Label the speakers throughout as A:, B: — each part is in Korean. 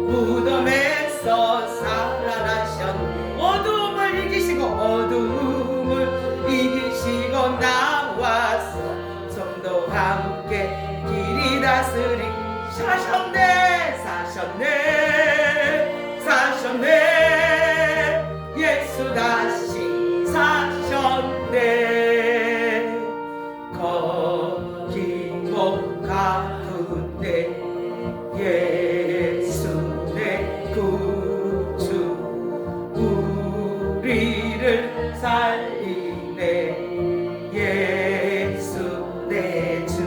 A: 무덤에서 살아나셨네. 어둠을 이기시고 나와서 성도 함께 길이 다스리 사셨네. 예수 다시 사셨네. 거긴 목 가운데 예수 내 구주 우리를 살리네. 예수 내 주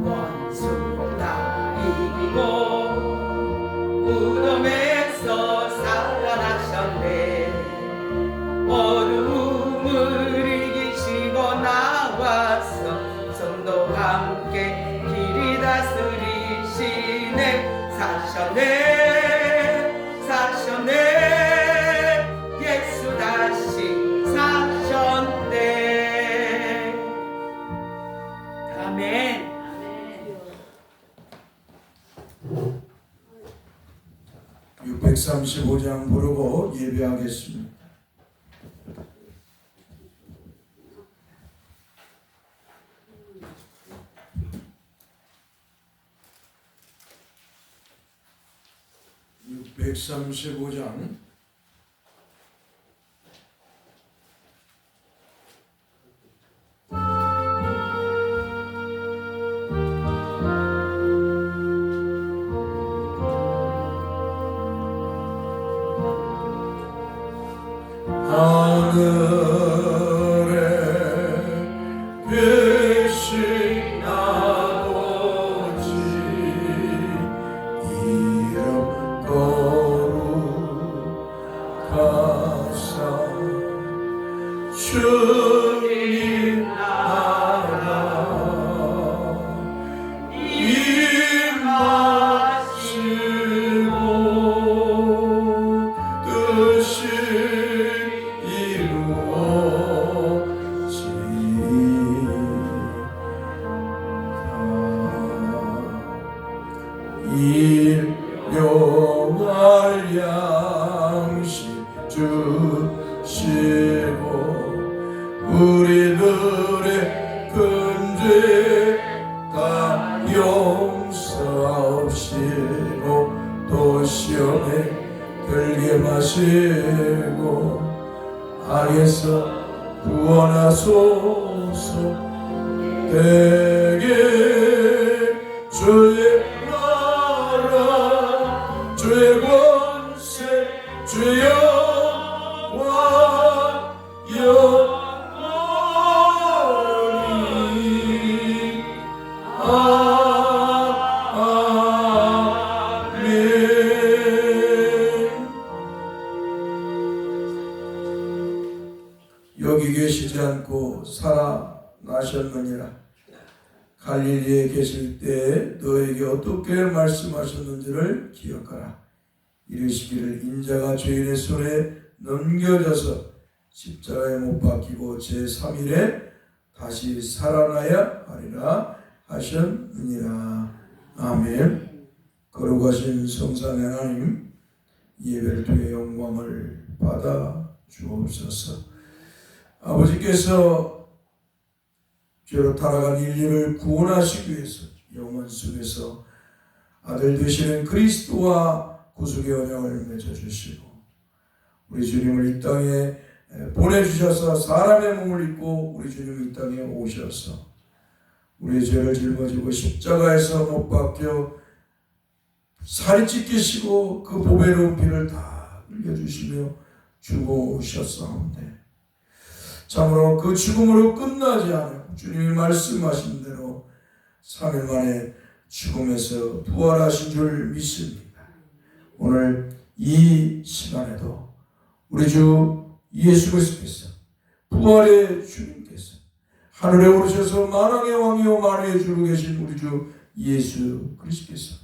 A: 원수 다 이기고 무덤에서 살아나셨네. 어둠을 이기시고 나와서 성도 함께 길이 다스리시네. 사셨네. 예수 다시 사셨네. 아멘.
B: 635장 부르고 예배하겠습니다. (635장) 하늘에 빛이 나고지 이름 거룩하사 주님 나라 임하시고 뜻이 일용할 양식 주시고 우리들의 근죄 다 용서하시고 또 시험에 들게 마시고 악에서 구원하소서. 대개 주의 나라 주의 권세 주의 영광 영원히 아멘. 여기 계시지 않고 살아나셨느니라. 갈릴리에 계실 때 너에게 어떻게 말씀하셨는지를 기억하라. 이르시기를 인자가 죄인의 손에 넘겨져서 십자가에 못 박히고 제3일에 다시 살아나야 하리라 하셨느니라. 아멘. 거룩하신 성삼위 하나님, 예배를 통해 영광을 받아 주옵소서. 아버지께서 죄로 타락한 인류를 구원하시기 위해서 영원 속에서 아들 되시는 그리스도와 구속의 언약을 맺어주시고 우리 주님을 이 땅에 보내주셔서 사람의 몸을 입고 우리 주님이 이 땅에 오셔서 우리의 죄를 짊어지고 십자가에서 못 박혀 살이 찢기시고 그 보배로운 피를 다 흘려주시며 죽으셨사온데 참으로 그 죽음으로 끝나지 않고 주님이 말씀하신 대로 3일 만에 죽음에서 부활하신 줄 믿습니다. 오늘 이 시간에도 우리 주 예수 그리스도께서 부활의 주님께서 하늘에 오르셔서 만왕의 왕이요 만유의 주로 계신 우리 주 예수 그리스도께서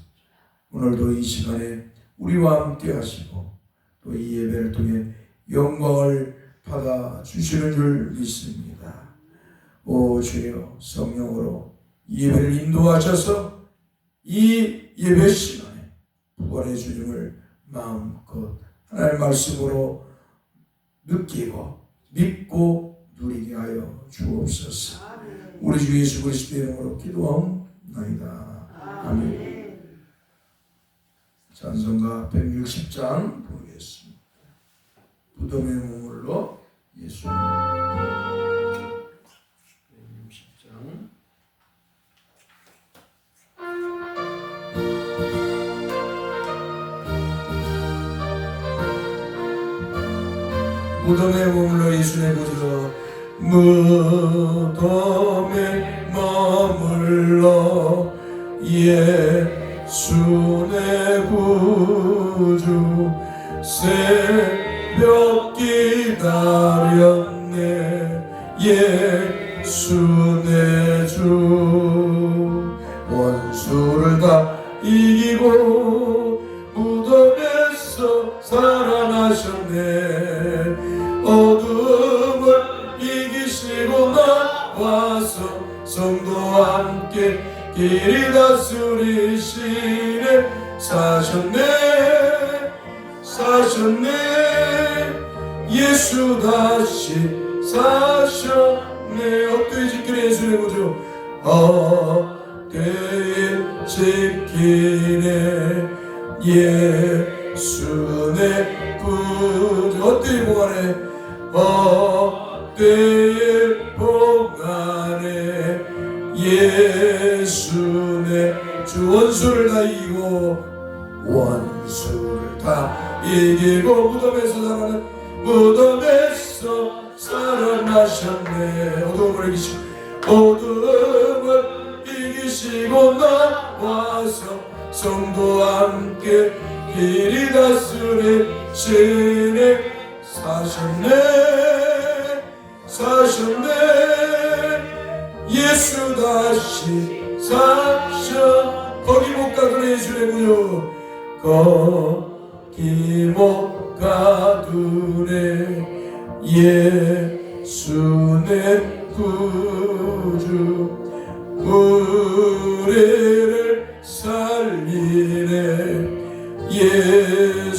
B: 오늘도 이 시간에 우리와 함께 하시고 또 이 예배를 통해 영광을 받아 주시는 줄 믿습니다. 오 주여, 성령으로 이 예배를 인도하셔서 이 예배 시간에 부활의 주님을 마음껏 하나님의 말씀으로 느끼고 믿고 누리게 하여 주옵소서. 우리 주 예수 그리스도의 이름으로 기도하옵나이다. 아멘. 찬송가 160장 보겠습니다. 무덤의 몸으로 예수. 160장. 무덤에 머물러 예수의 구주로 무덤에 머물러 예수의 구주 새벽 기다렸네 예수의 주 원수를 다 이기고 무덤에서 살아나셨네 어둠을 이기시고 나와서 성도와 함께 길이 다스리시네 사셨네 예수 다시 사셨네 헛되이 지키네 예수의 구주 헛되이 지키네 예수의 구주 헛되이 봉하네 헛되이 봉하네 예수의 주 원수를 다 이기고 원수를 다 이기고 무덤에서 살아나셨네 어둠을 이기시고 나와서 성도와 함께 길이 다스리시네 사셨네 예수 다시 사셔 거기 못 가두네 예수의 구주 거기 못 가두네 예수의 구주 우리를 살리네 예수의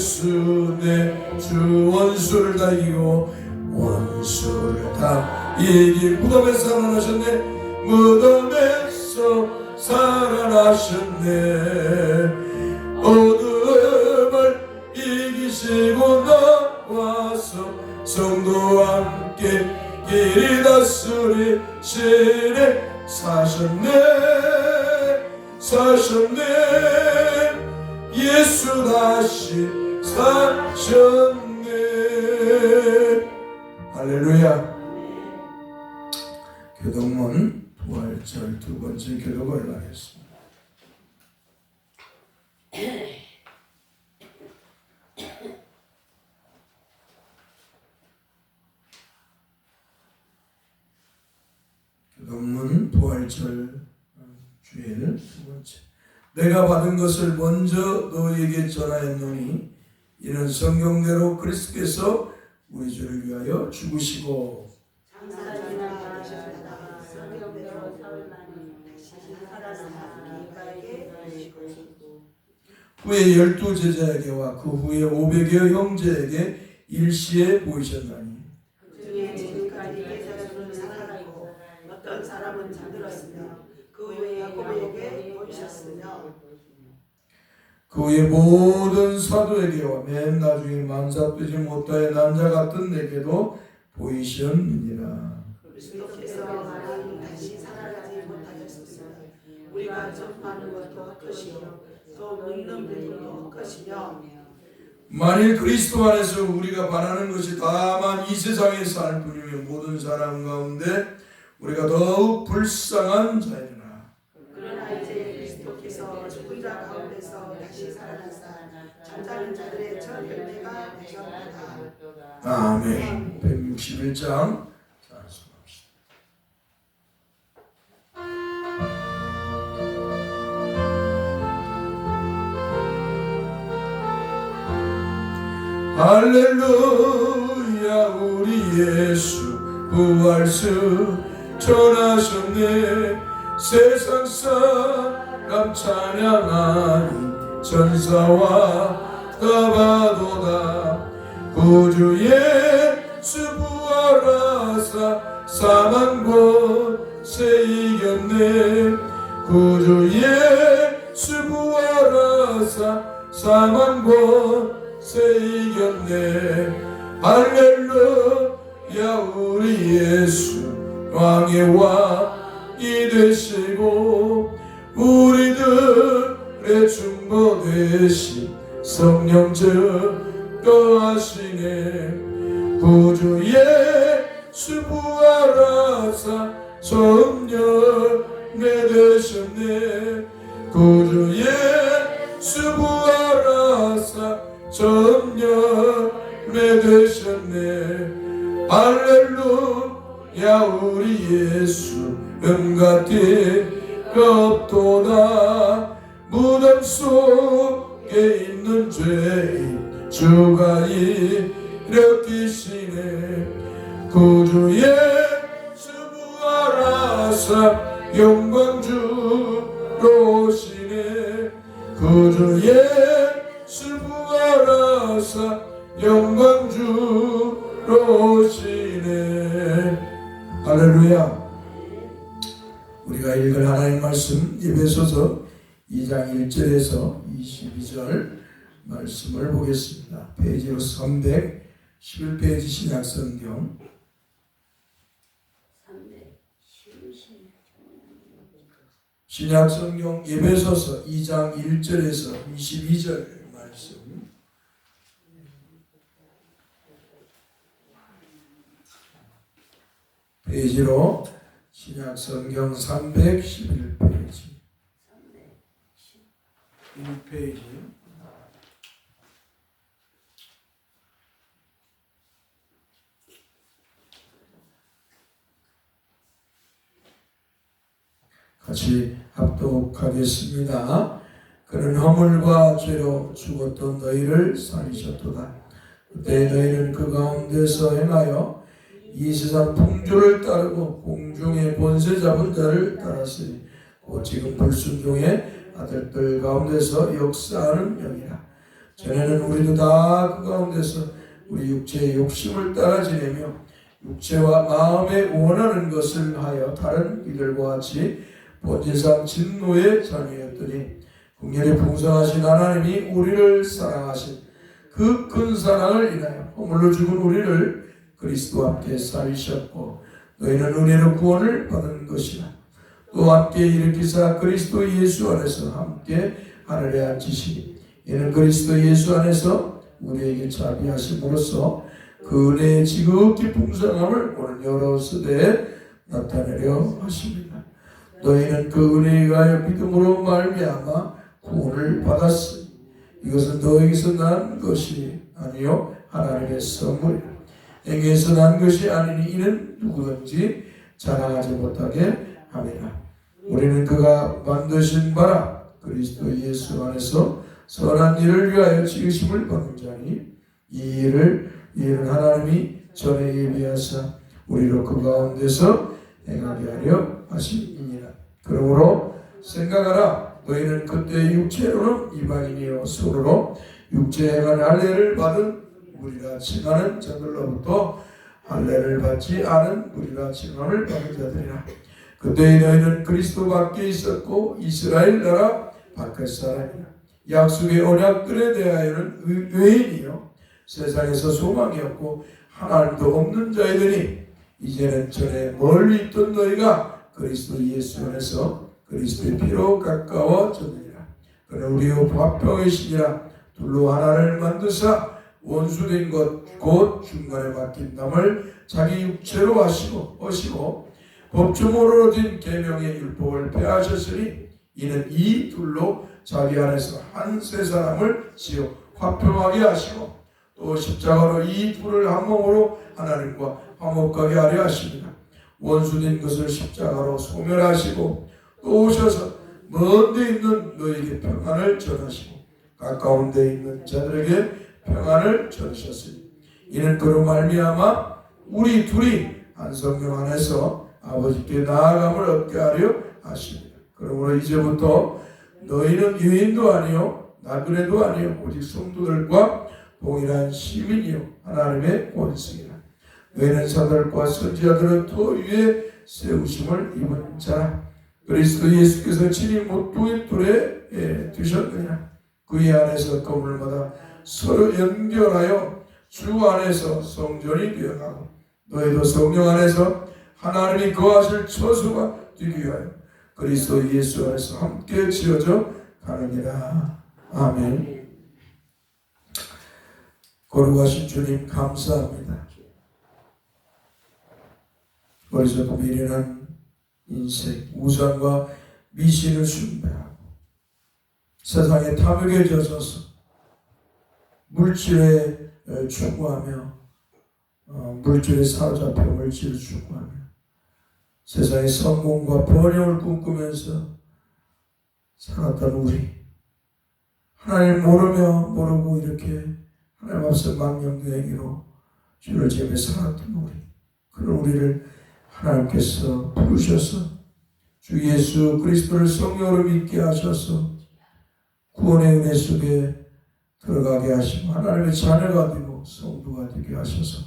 B: 주 원수를 다 이기고 원수를 다 이길 무덤에서 살아나셨네 무덤에서 살아나셨네 어둠을 이기시고 나와서 성도와 함께 길이 다스리시네 사셨네 예수 다시 사셨네 할렐루야. 교동문 부활절 두 번째 교독을 하겠습니다. 교동문 부활절 주일 두 번째. 내가 받은 것을 먼저 너희에게 전하였노니 이는 성경대로 그리스도께서 우리 주를 위하여 죽으시고 후에 12 제자에게와 그 후에 500여 형제에게 일시에 보이셨나니
C: 그중에 지금까지 제자들은 살아나고 어떤 사람은 잠들었으며 그 후에 야고보에게 보이셨으며
B: 그 후에 모든 사도에게와 맨 나중에 만삭되지 못하여 남자 같은 내게도 보이셨느니라.
C: 그리스도께서 만일 다시 살아나지 못하셨으면 우리가 전파하는 것도 헛것이요 또 믿는 분도 헛것이며
B: 만일 그리스도 안에서 우리가 바라는 것이 다만 이 세상에 사는 뿐이면 모든 사람 가운데 우리가 더욱 불쌍한 자이라.
C: 그러나 이제 그리스도께서 죽은 자 가운데서 다시 살아나사 잠자는 자들의 첫 열매가 되셨다.
B: 아멘. 161장 찬송합시다. 할렐루야 우리 예수 부활수 전하셨네. 세상 사람 찬양하니 천사와 가봐도다. 구주 예수 부활하사 사망 곳에 이겼네. 구주 예수 부활하사 사망 곳에 이겼네. 할렐루야 우리 예수 왕의 왕이 되시고 우리들의 중보 되신 성령 증거하시네. 구주 예수 부활하사 성령내 되셨네. 구주 예수 부활하사 성령내 되셨네. 할렐루야 우리 예수 음같이가 없도다. 무덤 속에 있는 죄인 주가 일으키시네. 구주 예수 부활하사 영광 주로 오시네. 구주 예수 부활하사 영광 주로 오시네. 할렐루야. 우리가 읽을 하나님 말씀 에베소서 2장 1절에서 22절 말씀을 보겠습니다. 페이지로 311페이지 신약성경. 신약성경 에베소서 2장 1절에서 22절 말씀. 페이지로 신약성경 311페이지 1페이지. 같이 합독하겠습니다. 그는 허물과 죄로 죽었던 너희를 살리셨도다. 그때 너희는 그 가운데서 행하여 이 세상 풍조를 따르고 공중의 권세 잡은 자를 따랐으니 곧 지금 불순종의 아들들 가운데서 역사하는 영이라. 전에는 우리도 다 그 가운데서 우리 육체의 욕심을 따라 지내며 육체와 마음에 원하는 것을 하여 다른 이들과 같이 본질상 진노의 자녀였더니 긍휼히 풍성하신 하나님이 우리를 사랑하신 그 큰 사랑을 인하여 허물로 죽은 우리를 그리스도와 함께 살리셨고 너희는 은혜로 구원을 받은 것이라. 또 함께 일으키사 그리스도 예수 안에서 함께 하늘에 앉히시니 이는 그리스도 예수 안에서 우리에게 자비하심으로써 그 은혜의 지극히 풍성함을 오늘 여러 세대에 나타내려 하십니다. 너희는 그 은혜에 의하여 믿음으로 말미암아 구원을 받았으니 이것은 너에게서 난 것이 아니요 하나님의 선물이라. 에게서 난 것이 아니니 이는 누구든지 자랑하지 못하게 함이라. 우리는 그가 만드신 바라 그리스도 예수 안에서 선한 일을 위하여 지으심을 받은 자니 이 일을 하나님이 전에 예비하사 우리로 그 가운데서 행하게 하려 하심이니라. 그러므로 생각하라. 너희는 그때 육체로는 이방인이요 손으로 육체에 행한 할례를 받은 우리라 칭하는 자들로부터 할례를 받지 않은 우리라 칭함을 받은 자들이라. 그때 너희는 그리스도 밖에 있었고 이스라엘 나라 밖의 사람이라. 약속의 언약들에 대하여는 외인이요 세상에서 소망이 없고 하나님도 없는 자이더니 이제는 전에 멀리 있던 너희가 그리스도 예수 안에서 그리스도의 피로 가까워졌느니라. 그는 우리의 화평이시니라. 둘로 하나를 만드사 원수된 것 곧 중간에 막힌 남을 자기 육체로 하시고 법조문으로 된 계명의 율법을 폐하셨으니 이는 이 둘로 자기 안에서 한 세 사람을 지어 화평하게 하시고 또 십자가로 이 둘을 한 몸으로 하나님과 화목하게 하려 하십니다. 원수된 것을 십자가로 소멸하시고 또 오셔서 먼 데 있는 너에게 평안을 전하시고 가까운 데 있는 자들에게 평안을 주셨으니 이는 그로 말미암아 우리 둘이 한 성령 안에서 아버지께 나아감을 얻게 하려 하십니다. 그러므로 이제부터 너희는 유인도 아니요 나그네도 아니요 오직 성도들과 동일한 시민이요 하나님의 권승이라. 너희는 사들과 선지자들은 더 위에 세우심을 입은 자라. 그리스도 예수께서 친히 모퉁이 뚫에 두셨느냐. 그의 안에서 건물마다 서로 연결하여 주 안에서 성전이 되어가고 너희도 성령 안에서 하나님이 거하실 처소가 되기 위하여 그리스도 예수 안에서 함께 지어져 가느니라. 아멘. 거룩하신 주님 감사합니다. 어리석고 미련한 인생, 우상과 미신을 숭배하고 세상에 탐욕에 젖어서 물질에 추구하며 물질에 사로잡혀 물질을 추구하며 세상의 성공과 번영을 꿈꾸면서 살았던 우리, 하나님 모르고 이렇게 하나님 앞서 망령되행위로 주를 제며 살았던 우리, 그런 우리를 하나님께서 부르셔서 주 예수 그리스도를 성령으로 믿게 하셔서 구원의 은혜 속에 들어가게 하시고 하나님의 자녀가 되고 성도가 되게 하셔서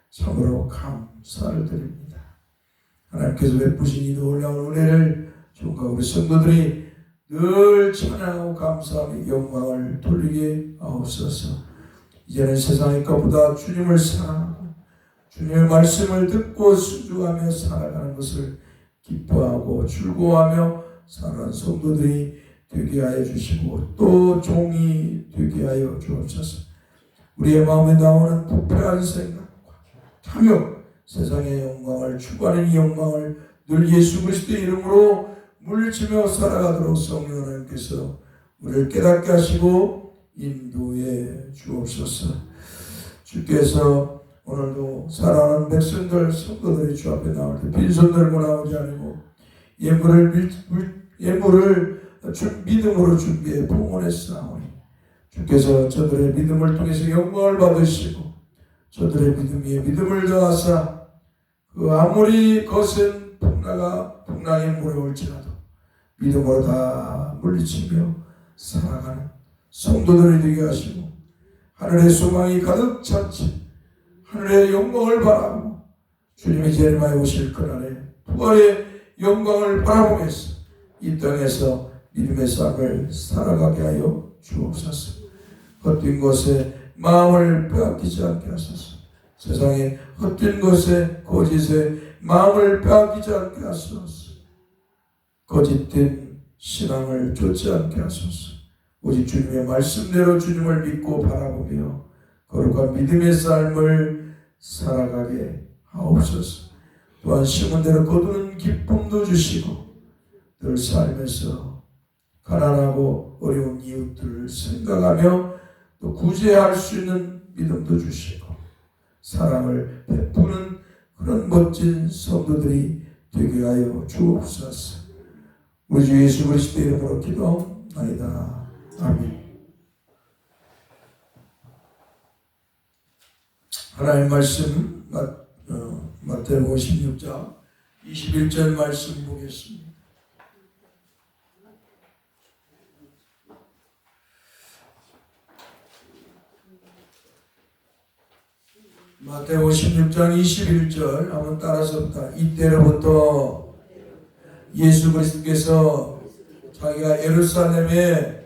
B: 참으로 감사를 드립니다. 하나님께서 베푸신 이 놀라운 은혜를 주가 우리 성도들이 늘 찬양하고 감사하며 영광을 돌리게 하옵소서. 이제는 세상의 것보다 주님을 사랑하고 주님의 말씀을 듣고 순종하며 살아가는 것을 기뻐하고 즐거워하며 사는 성도들이 되게 하여 주시고 또 종이 되게 하여 주옵소서. 우리의 마음에 나오는 부패한 생각과 탐욕, 세상의 영광을 추구하는 이 영광을 늘 예수 그리스도의 이름으로 물리치며 살아가도록 성령 하나님께서 우리를 깨닫게 하시고 인도해 주옵소서. 주께서 오늘도 사랑하는 백성들, 성도들이 주 앞에 나올 때 빈손 들고 나오지 않고 예물을 믿음으로 준비해 봉헌해 싸우니 주께서 저들의 믿음을 통해서 영광을 받으시고 저들의 믿음 위에 믿음을 더하사 그 아무리 거센 풍랑이 몰아올지라도 믿음으로 다 물리치며 살아가는 성도들이 되게 하시고 하늘의 소망이 가득 찬지 하늘의 영광을 바라보고 주님이 재림하여 오실 그날에 부활의 영광을 바라보면서 이 땅에서 믿음의 삶을 살아가게 하여 주옵소서. 헛된 것에 마음을 빼앗기지 않게 하소서. 세상에 헛된 것에 거짓에 마음을 빼앗기지 않게 하소서. 거짓된 신앙을 좇지 않게 하소서. 오직 주님의 말씀대로 주님을 믿고 바라보며 거룩한 믿음의 삶을 살아가게 하옵소서. 또한 심은대로 거두는 기쁨도 주시고 늘 삶에서 가난하고 어려운 이웃들을 생각하며 또 구제할 수 있는 믿음도 주시고 사랑을 베푸는 그런 멋진 성도들이 되게 하여 주옵소서. 우리 주 예수 그리스도 이름으로 기도하옵나이다. 아멘. 하나님 말씀 마태복음 16장 21절 말씀 보겠습니다. 마태복음 16장 21절 한번 따라서 봅니다. 이때로부터 예수 그리스도께서 자기가 예루살렘에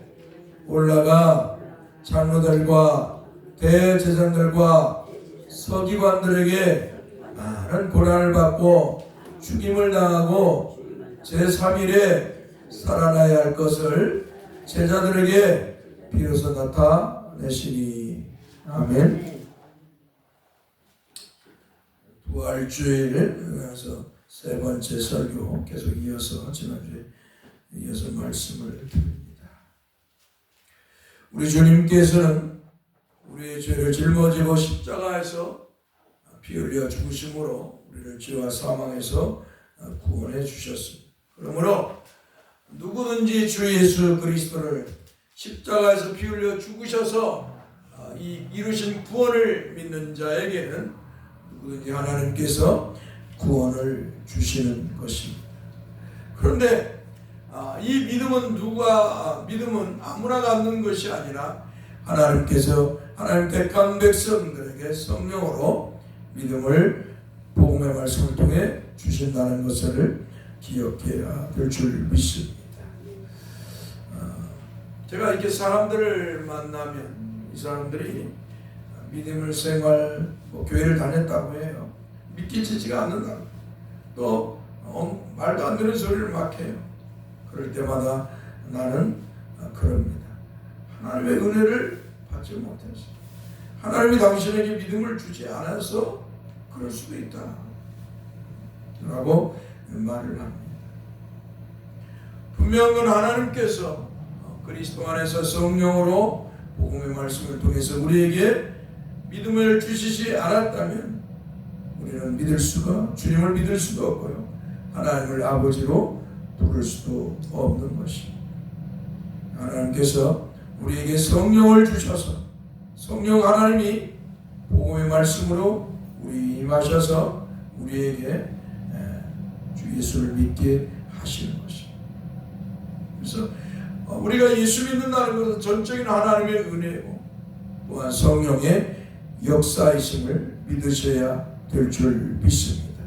B: 올라가 장로들과 대제사장들과 서기관들에게 많은 고난을 받고 죽임을 당하고 제3일에 살아나야 할 것을 제자들에게 비로소 나타내시니. 아멘. 부활주일에서 세 번째 설교 계속 이어서 지난주에 이어서 말씀을 드립니다. 우리 주님께서는 우리의 죄를 짊어지고 십자가에서 피 흘려 죽으심으로 우리를 죄와 사망에서 구원해 주셨습니다. 그러므로 누구든지 주 예수 그리스도를 십자가에서 피 흘려 죽으셔서 이 이루신 구원을 믿는 자에게는 누구든지 하나님께서 구원을 주시는 것입니다. 그런데 이 믿음은 아무나 갖는 것이 아니라 하나님께서 하나님 택한 백성들에게 성령으로 믿음을 복음의 말씀을 통해 주신다는 것을 기억해야 될 줄 믿습니다. 제가 이렇게 사람들을 만나면 이 사람들이 믿음을 생활, 교회를 다녔다고 해요. 믿기지가 않는다. 또 말도 안 되는 소리를 막 해요. 그럴 때마다 나는 그럽니다. 하나님의 은혜를 받지 못해서, 하나님이 당신에게 믿음을 주지 않아서 그럴 수도 있다 라고 말을 합니다. 분명한 건 하나님께서 그리스도 안에서 성령으로 복음의 말씀을 통해서 우리에게 믿음을 주시지 않았다면 우리는 주님을 믿을 수도 없고요, 하나님을 아버지로 부를 수도 없는 것입니다. 하나님께서 우리에게 성령을 주셔서 성령 하나님이 복음의 말씀으로 우리 임하셔서 우리에게 주 예수를 믿게 하시는 것입니다. 그래서 우리가 예수 믿는다는 것은 전적인 하나님의 은혜고 또한 성령의 역사이심을 믿으셔야 될 줄 믿습니다.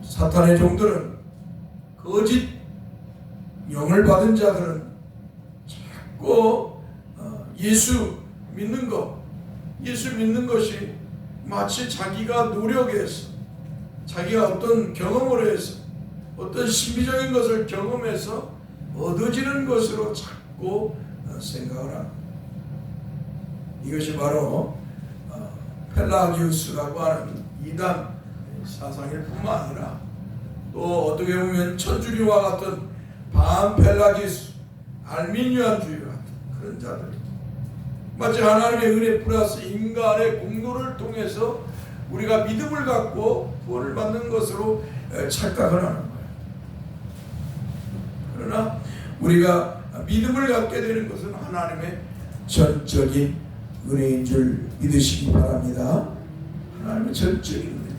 B: 사탄의 종들은, 거짓 영을 받은 자들은 자꾸 예수 믿는 것이 마치 자기가 노력해서, 자기가 어떤 경험을 해서, 어떤 신비적인 것을 경험해서 얻어지는 것으로 자꾸 생각을 합니다. 이것이 바로 펠라기우스라고 하는 이단 사상일 뿐만 아니라 또 어떻게 보면 천주교와 같은 반펠라기우스, 알미니안주의 같은 그런 자들, 마치 하나님의 은혜 플러스 인간의 공로를 통해서 우리가 믿음을 갖고 구원을 받는 것으로 착각을 하는 거예요. 그러나 우리가 믿음을 갖게 되는 것은 하나님의 전적인 은혜인 줄 믿으시기 바랍니다. 하나님의 전적인 은혜.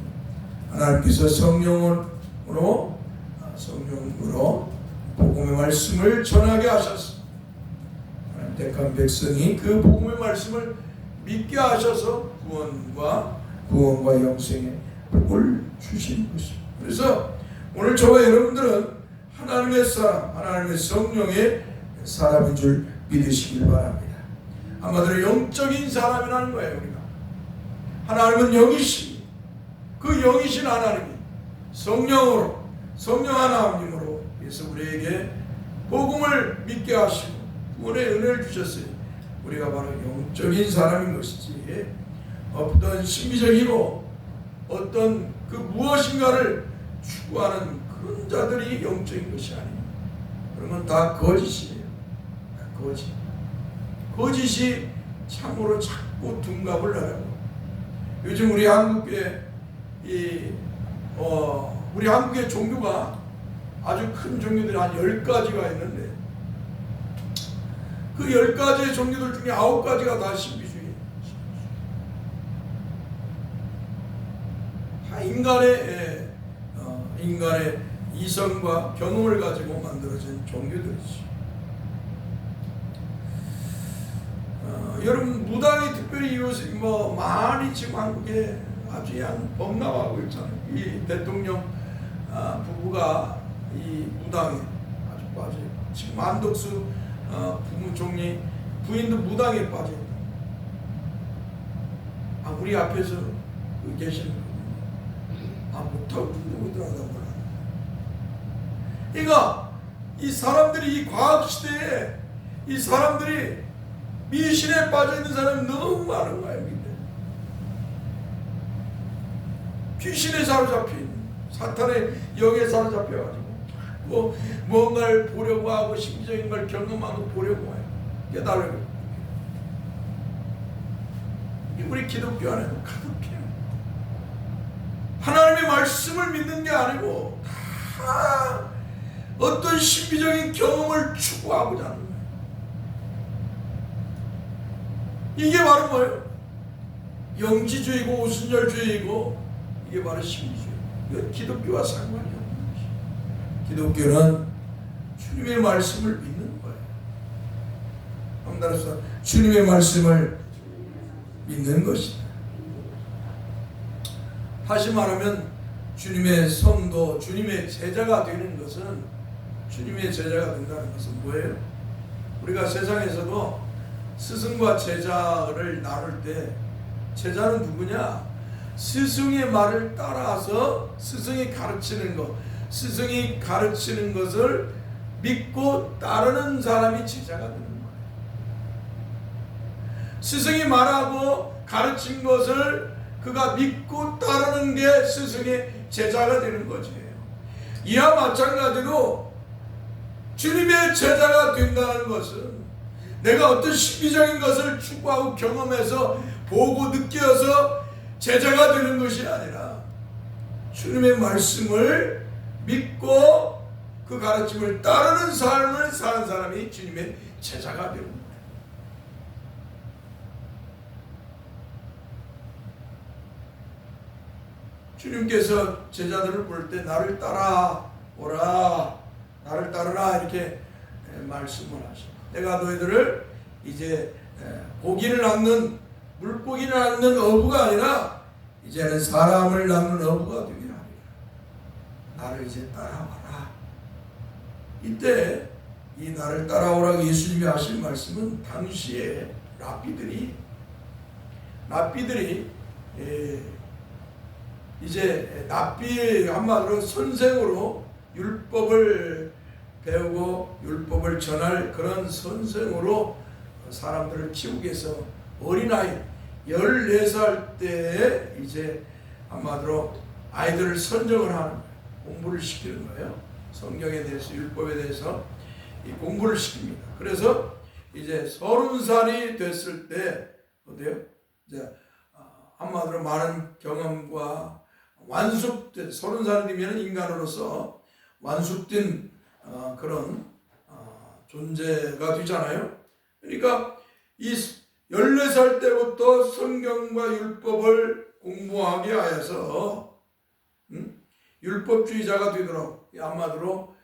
B: 하나님께서 성령으로 복음의 말씀을 전하게 하셔서 하나님 택한 백성이 그 복음의 말씀을 믿게 하셔서 구원과 영생의 복을 주시는 것입니다. 그래서 오늘 저와 여러분들은 하나님의 사람, 하나님의 성령의 사람인 줄 믿으시길 바랍니다. 한마디로 영적인 사람이라는 거예요. 우리가 하나님은 영이시, 그 영이신 하나님이 성령 하나님으로 그래서 우리에게 복음을 믿게 하시고 구원의 은혜를 주셨어요. 우리가 바로 영적인 사람인 것이지 어떤 신비적이고 어떤 그 무엇인가를 추구하는 그런 자들이 영적인 것이 아니에요. 그런 건 다 거짓이에요. 다 거짓이 참으로 자꾸 둔갑을 하려고. 요즘 우리 한국의 종교가 아주 큰 종교들이 한 10가지가 있는데 그 10가지의 종교들 중에 9가지가 다 신비주의. 다 인간의 이성과 경험을 가지고 만들어진 종교들이지. 여러분 무당이 특별히 요새 많이 지금 한국에 아주 범람하고 있잖아요. 이 대통령 부부가 이 무당에 아주 빠져요. 지금 안덕수 국무총리 부인도 무당에 빠져요. 우리 앞에서 계시는 못하고 누구더라도 몰라. 그러니까 이 사람들이 이 과학 시대에 이 사람들이 미신에 빠져 있는 사람이 너무 많은 거예요. 귀신에 사로잡힌, 사탄의 영에 사로잡혀가지고 뭔가를 보려고 하고 신비적인 걸 경험하고 보려고 해요. 깨달으려고. 우리 기독교 안에도 가득해요. 하나님의 말씀을 믿는 게 아니고 다 어떤 신비적인 경험을 추구하고자 하는 거예요. 이게 바로 뭐예요? 영지주의고 오순절주의고 이게 바로 신비주의. 이건 기독교와 상관이 없는 것이에요. 기독교는 주님의 말씀을 믿는 거예요. 한번 따라서 주님의 말씀을 믿는 것이다. 다시 말하면 주님의 성도, 주님의 제자가 되는 것은, 주님의 제자가 된다는 것은 뭐예요? 우리가 세상에서도 스승과 제자를 나눌 때 제자는 누구냐? 스승의 말을 따라서 스승이 가르치는 것, 스승이 가르치는 것을 믿고 따르는 사람이 제자가 되는 거예요. 스승이 말하고 가르친 것을 그가 믿고 따르는 게 스승의 제자가 되는 거지. 이와 마찬가지로 주님의 제자가 된다는 것은 내가 어떤 신비적인 것을 추구하고 경험해서 보고 느껴서 제자가 되는 것이 아니라 주님의 말씀을 믿고 그 가르침을 따르는 삶을 사는 사람이 주님의 제자가 되는 거예요. 주님께서 제자들을 부를 때 나를 따라오라, 나를 따르라 이렇게 말씀을 하시고, 내가 너희들을 이제 고기를 낚는, 물고기를 낚는 어부가 아니라 이제는 사람을 낚는 어부가 되게 하리라. 나를 이제 따라와라. 이때 이 나를 따라오라고 예수님이 하신 말씀은 당시에 랍비들이 이제 랍비, 한마디로 선생으로 율법을 배우고 율법을 전할 그런 선생으로 사람들을 키우기 위해서 어린아이 14살 때에 이제 한마디로 아이들을 선정을 하는 거예요. 공부를 시키는 거예요. 성경에 대해서, 율법에 대해서 이 공부를 시킵니다. 그래서 이제 30살이 됐을 때 어때요? 이제 한마디로 많은 경험과 완숙된, 30살이 되면 인간으로서 완숙된 그런 존재가 되잖아요. 그러니까 이 14살 때부터 성경과 율법을 공부하게 하여서 율법주의자가 되도록, 한마디로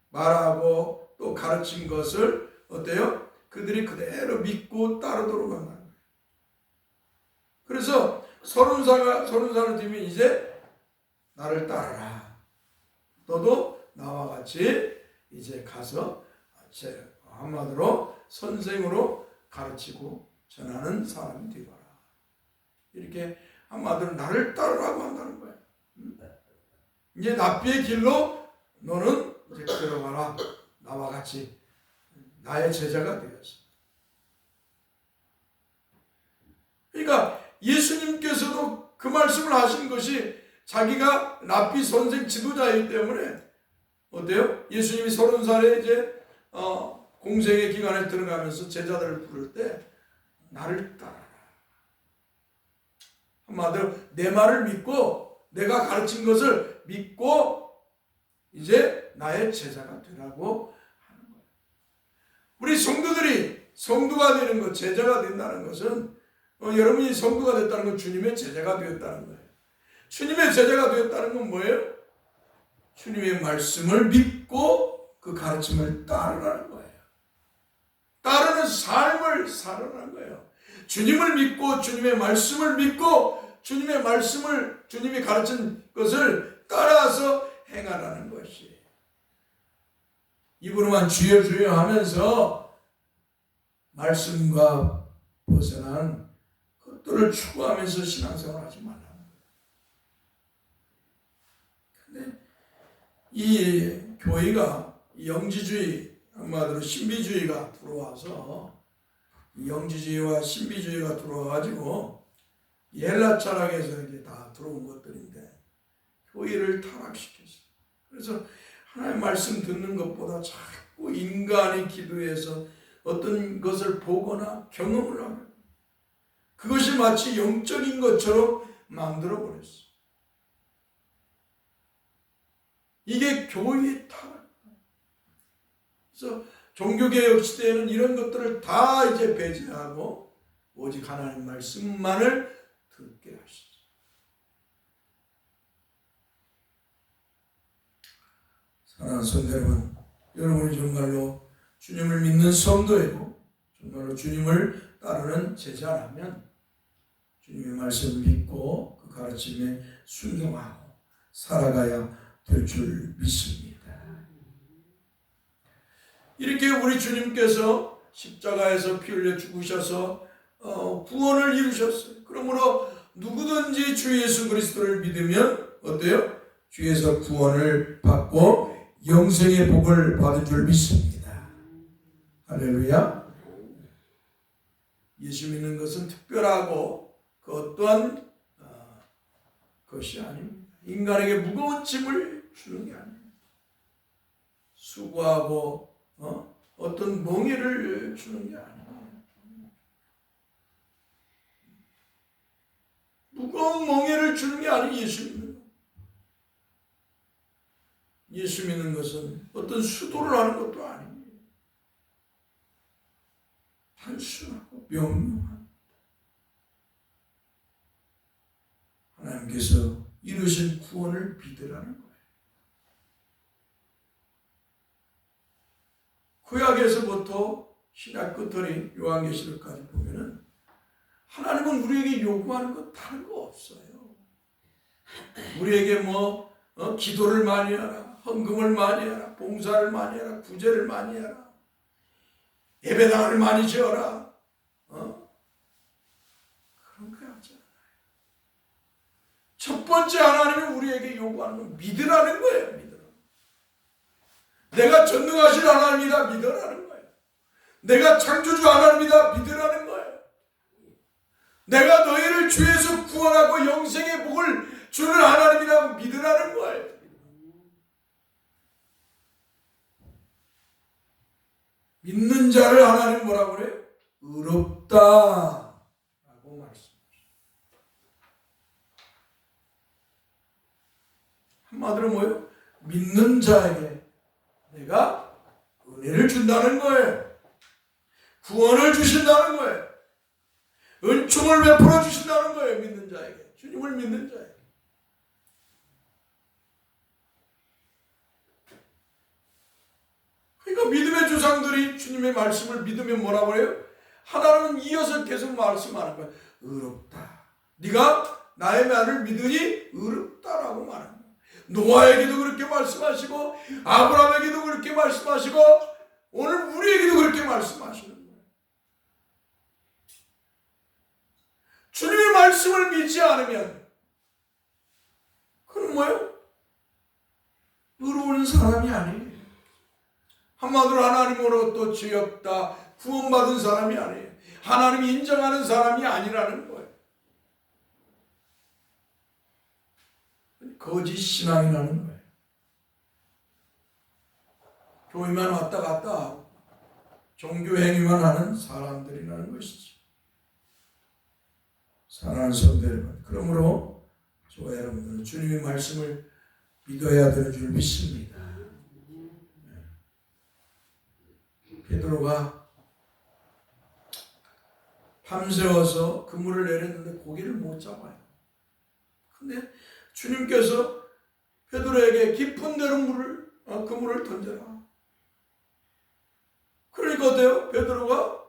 B: 말하고 또 가르친 것을 어때요? 그들이 그대로 믿고 따르도록 한다는 거예요. 그래서 30살을 되면 이제 나를 따르라. 너도 나와 같이 이제 가서 한마디로 선생으로 가르치고 전하는 사람이 되거라. 이렇게 한마디로 나를 따르라고 한다는 거예요. 이제 랍비의 길로 너는 이제 들어가라. 나와 같이 나의 제자가 되었어. 그러니까 예수님께서도 그 말씀을 하신 것이 자기가 랍비 선생 지도자이기 때문에 어때요? 예수님이 30살에 이제 공생의 기간에 들어가면서 제자들을 부를 때 나를 따라라. 한마디로 내 말을 믿고 내가 가르친 것을 믿고 이제 나의 제자가 되라고 하는 거예요. 우리 성도들이 성도가 되는 것, 제자가 된다는 것은 여러분이 성도가 됐다는 건 주님의 제자가 되었다는 거예요. 주님의 제자가 되었다는 건 뭐예요? 주님의 말씀을 믿고 그 가르침을 따르라는 거예요. 따르는 삶을 살아라는 거예요. 주님을 믿고 주님의 말씀을 믿고 주님이 가르친 것을 따라서 행하라는 것이. 입으로만 주여 주여 하면서 말씀과 벗어난 것들을 추구하면서 신앙생활 하지 말라는 거예요. 근데 이 교회가 영지주의, 한마디로 신비주의가 들어와서, 영지주의와 신비주의가 들어와가지고 헬라 철학에서 이게 다 들어온 것들인데 교회를 타락시켰어요. 그래서 하나님의 말씀 듣는 것보다 자꾸 인간이 기도해서 어떤 것을 보거나 경험을 하는, 그것이 마치 영적인 것처럼 만들어버렸어요. 이게 교회의 타락. 그래서 종교개혁 시대에는 이런 것들을 다 이제 배제하고 오직 하나님 말씀만을 듣게 하시죠. 사랑하는 성도 여러분, 여러분이 정말로 주님을 믿는 성도이고 정말로 주님을 따르는 제자라면 주님의 말씀을 믿고 그 가르침에 순종하고 살아가야 될 줄 믿습니다. 이렇게 우리 주님께서 십자가에서 피 흘려 죽으셔서 구원을 이루셨어요. 그러므로 누구든지 주 예수 그리스도를 믿으면 어때요? 주에서 구원을 받고 영생의 복을 받을 줄 믿습니다. 할렐루야. 예수 믿는 것은 특별하고 그 어떠한 것이 아닙니다. 인간에게 무거운 짐을 주는 게 아닙니다. 수고하고 어떤 멍에를 주는 게 아니에요. 무거운 멍에를 주는 게 아니에요. 예수 믿는 것. 예수 믿는 것은 어떤 수도를 하는 것도 아닙니다. 단순하고 명료한 하나님께서 이루신 구원을 믿으라는 거예요. 구약에서부터 신약 끝들이 요한계시록까지 보면은 하나님은 우리에게 요구하는 것 다른 거 없어요. 우리에게 기도를 많이 하라, 헌금을 많이 하라, 봉사를 많이 하라, 구제를 많이 하라, 예배당을 많이 지어라. 그런 거 하지 않아요. 첫 번째 하나님이 우리에게 요구하는 건 믿으라는 거예요. 믿으라. 내가 전능하신 하나님이다 믿으라는 거예요. 내가 창조주 하나님이다 믿으라는 거예요. 내가 너희를 죄에서 구원하고 영생의 복을 주는 하나님이라고 믿으라는 거예요. 믿는 자를 하나님 뭐라고 그래요? 의롭다 라고 말씀하십니다. 한마디로 뭐예요? 믿는 자에게 내가 은혜를 준다는 거예요. 구원을 주신다는 거예요. 은총을 베풀어 주신다는 거예요. 믿는 자에게. 주님을 믿는 자에게. 그러니까 믿음의 조상들이 주님의 말씀을 믿으면 뭐라고 해요? 하나님은 이어서 계속 말씀하는 거예요. 의롭다. 네가 나의 말을 믿으니 의롭다라고 말합니다. 노아에게도 그렇게 말씀하시고 아브라함에게도 그렇게 말씀하시고 오늘 우리에게도 그렇게 말씀하시는 거예요. 주님의 말씀을 믿지 않으면 그건 뭐예요? 의로운 사람이 아니에요. 한마디로 하나님으로부터 죄없다 구원받은 사람이 아니에요. 하나님이 인정하는 사람이 아니라는 거예요. 거짓 신앙이라는 거예요. 교회만 왔다 갔다 하고 종교 행위만 하는 사람들이라는 것이지. 사랑하는 성도 여러분, 그러므로 저와 여러분들은 주님의 말씀을 믿어야 되는 줄 믿습니다. 베드로가 밤새워서 그물을 내렸는데 고기를 못 잡아요. 근데 주님께서 베드로에게 깊은 데로 그물을 던져라. 그러니까 어때요? 베드로가